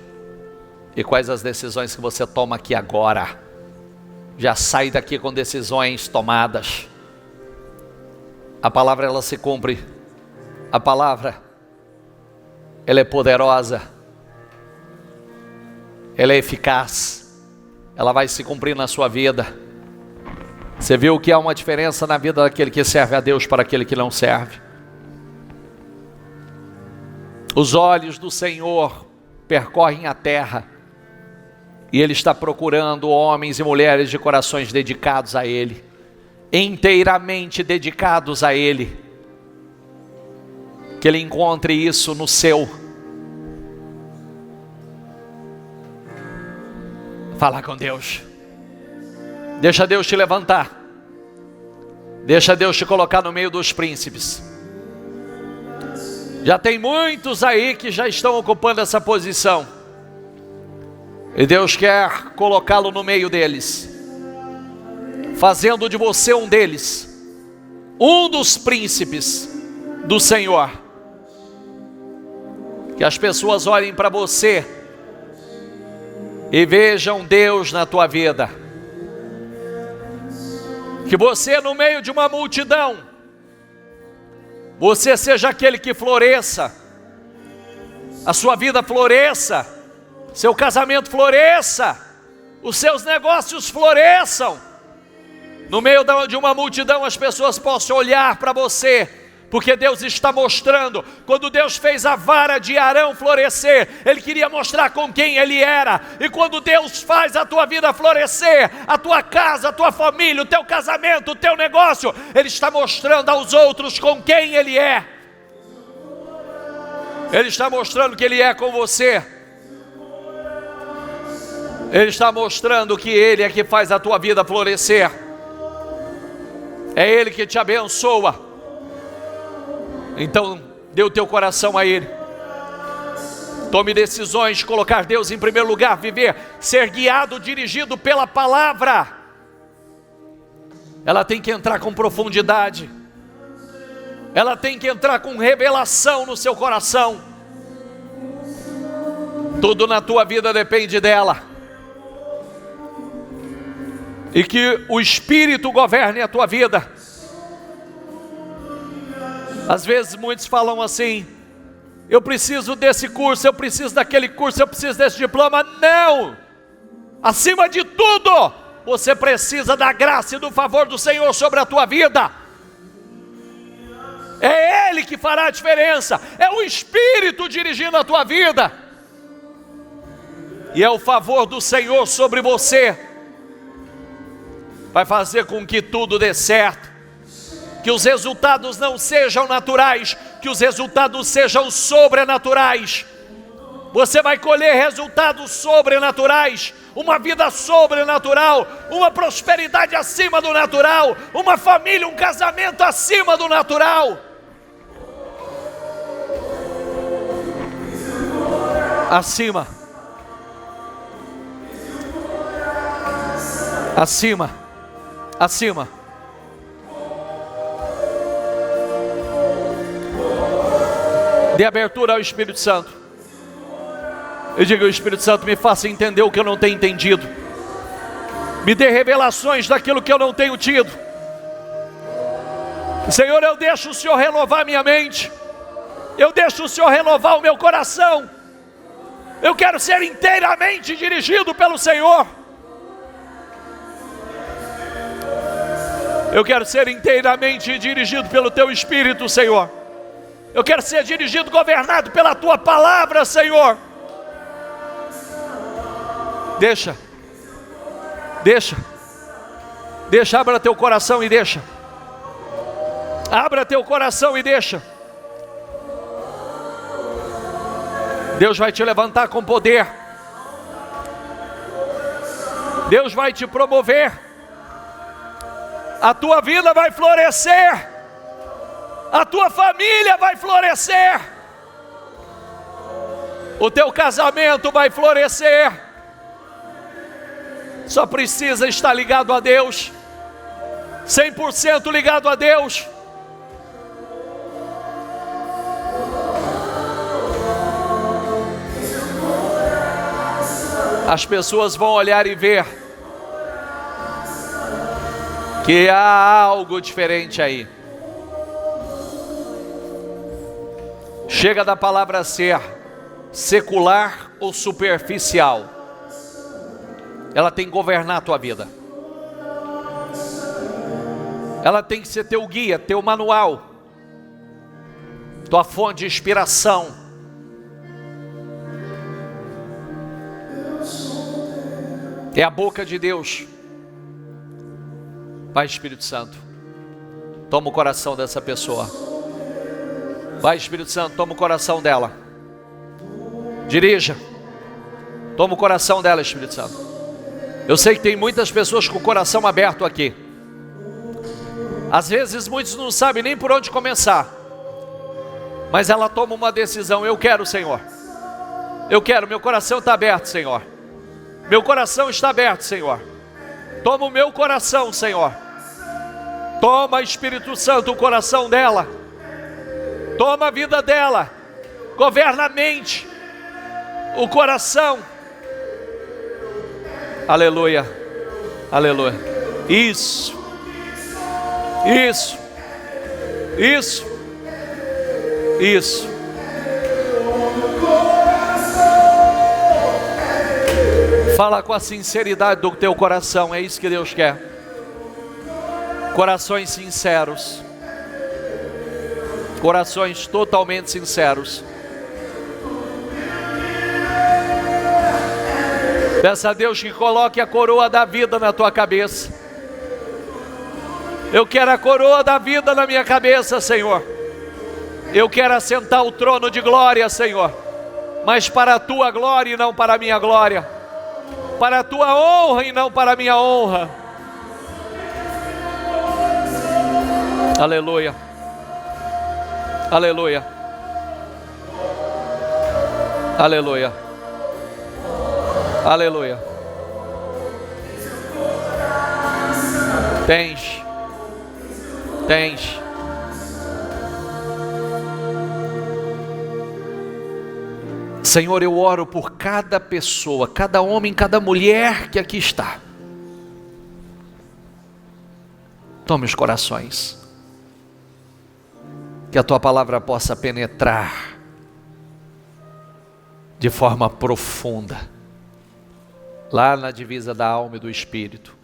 E quais as decisões que você toma aqui agora? Já sai daqui com decisões tomadas. A palavra, ela se cumpre. A palavra, ela é poderosa. Ela é eficaz. Ela vai se cumprir na sua vida. Você viu que há uma diferença na vida daquele que serve a Deus para aquele que não serve. Os olhos do Senhor percorrem a terra, e Ele está procurando homens e mulheres de corações dedicados a Ele, inteiramente dedicados a Ele. Que Ele encontre isso no seu. Fala com Deus. Deixa Deus te levantar. Deixa Deus te colocar no meio dos príncipes. Já tem muitos aí que já estão ocupando essa posição. E Deus quer colocá-lo no meio deles, fazendo de você um deles, um dos príncipes do Senhor. Que as pessoas olhem para você e vejam Deus na tua vida. Que você, no meio de uma multidão, você seja aquele que floresça, a sua vida floresça, seu casamento floresça, os seus negócios floresçam. No meio de uma multidão, as pessoas possam olhar para você, porque Deus está mostrando. Quando Deus fez a vara de Arão florescer, Ele queria mostrar com quem Ele era. E quando Deus faz a tua vida florescer, a tua casa, a tua família, o teu casamento, o teu negócio, Ele está mostrando aos outros com quem Ele é. Ele está mostrando que Ele é com você. Ele está mostrando que Ele é que faz a tua vida florescer. É Ele que te abençoa. Então, dê o teu coração a Ele. Tome decisões, colocar Deus em primeiro lugar, viver, ser guiado, dirigido pela palavra. Ela tem que entrar com profundidade. Ela tem que entrar com revelação no seu coração. Tudo na tua vida depende dela. E que o Espírito governe a tua vida. Às vezes muitos falam assim: eu preciso desse curso, eu preciso daquele curso, eu preciso desse diploma. Não! Acima de tudo, você precisa da graça e do favor do Senhor sobre a tua vida. É Ele que fará a diferença. É o Espírito dirigindo a tua vida. E é o favor do Senhor sobre você. Vai fazer com que tudo dê certo. Que os resultados não sejam naturais, que os resultados sejam sobrenaturais. Você vai colher resultados sobrenaturais, uma vida sobrenatural, uma prosperidade acima do natural, uma família, um casamento acima do natural. Acima. Acima. Acima. Dê abertura ao Espírito Santo. Eu digo: o Espírito Santo, me faça entender o que eu não tenho entendido. Me dê revelações daquilo que eu não tenho tido. Senhor, eu deixo o Senhor renovar minha mente. Eu deixo o Senhor renovar o meu coração. Eu quero ser inteiramente dirigido pelo Senhor. Eu quero ser inteiramente dirigido pelo Teu Espírito, Senhor. Eu quero ser dirigido, governado pela Tua palavra, Senhor. Deixa, abra teu coração e deixa. Abra teu coração e deixa. Deus vai te levantar com poder. Deus vai te promover. A tua vida vai florescer. A tua família vai florescer. O teu casamento vai florescer. Só precisa estar ligado a Deus. 100% ligado a Deus. As pessoas vão olhar e ver que há algo diferente aí. Chega da palavra ser secular ou superficial. Ela tem que governar a tua vida. Ela tem que ser teu guia, teu manual, tua fonte de inspiração. É a boca de Deus. Vai, Espírito Santo, toma o coração dessa pessoa. Vai, Espírito Santo, toma o coração dela. Dirija. Toma o coração dela, Espírito Santo. Eu sei que tem muitas pessoas com o coração aberto aqui. Às vezes muitos não sabem nem por onde começar, mas ela toma uma decisão. Eu quero, Senhor. Eu quero, meu coração está aberto, Senhor. Meu coração está aberto, Senhor. Toma o meu coração, Senhor. Toma, Espírito Santo, o coração dela. Toma a vida dela. Governa a mente, o coração. Aleluia. Aleluia. Isso. Isso. Isso. Isso. Fala com a sinceridade do teu coração. É isso que Deus quer. Corações sinceros. Corações totalmente sinceros. Peça a Deus que coloque a coroa da vida na tua cabeça. Eu quero a coroa da vida na minha cabeça, Senhor. Eu quero assentar o trono de glória, Senhor, mas para a tua glória e não para a minha glória, para a tua honra e não para a minha honra. Aleluia. Aleluia. Aleluia. Aleluia. Tens. Senhor, eu oro por cada pessoa, cada homem, cada mulher que aqui está. Tome os corações. Que a tua palavra possa penetrar de forma profunda, lá na divisa da alma e do espírito,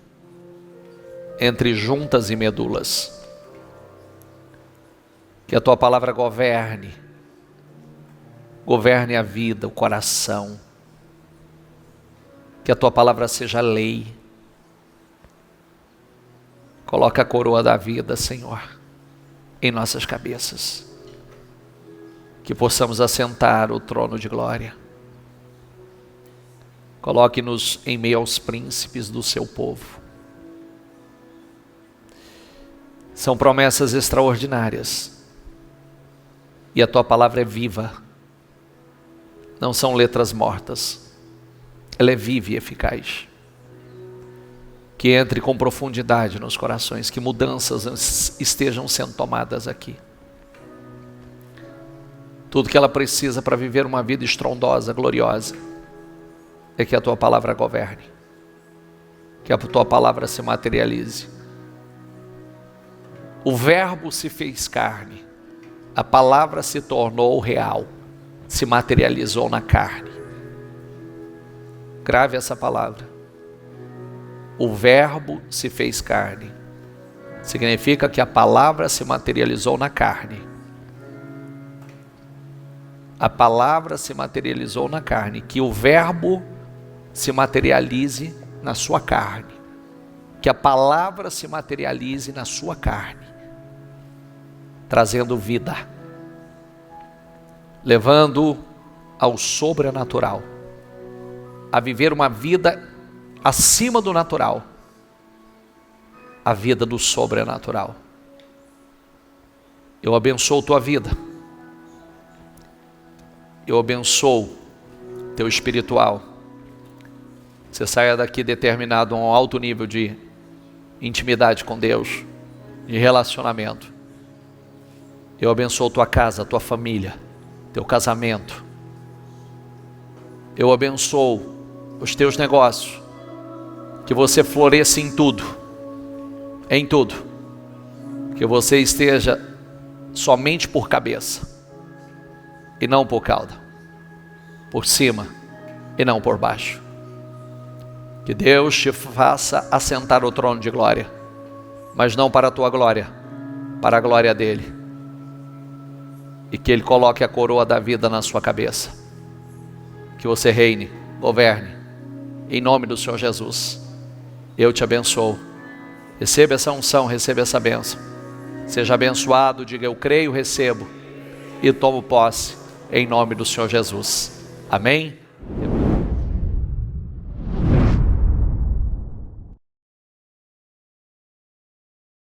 entre juntas e medulas. Que a tua palavra governe a vida, o coração. Que a tua palavra seja lei. Coloca a coroa da vida, Senhor, em nossas cabeças. Que possamos assentar o trono de glória. Coloque-nos em meio aos príncipes do seu povo. São promessas extraordinárias. E a tua palavra é viva. Não são letras mortas. Ela é viva e eficaz. Que entre com profundidade nos corações. Que mudanças estejam sendo tomadas aqui. Tudo que ela precisa para viver uma vida estrondosa, gloriosa, é que a tua palavra governe. Que a tua palavra se materialize. O verbo se fez carne. A palavra se tornou real, se materializou na carne. Grave essa palavra. O verbo se fez carne. Significa que a palavra se materializou na carne. A palavra se materializou na carne. Que o verbo se materialize na sua carne. Que a palavra se materialize na sua carne. Trazendo vida, levando ao sobrenatural, a viver uma vida acima do natural, a vida do sobrenatural. Eu abençoo tua vida, eu abençoo teu espiritual. Você saia daqui determinado a um alto nível de intimidade com Deus, de relacionamento. Eu abençoo tua casa, tua família, teu casamento. Eu abençoo os teus negócios, que você floresça em tudo, que você esteja somente por cabeça e não por cauda, por cima e não por baixo. Que Deus te faça assentar o trono de glória, mas não para a tua glória, para a glória dele, e que ele coloque a coroa da vida na sua cabeça, que você reine, governe, em nome do Senhor Jesus. Eu te abençoo. Receba essa unção, receba essa bênção. Seja abençoado, diga eu creio, recebo e tomo posse, em nome do Senhor Jesus. Amém?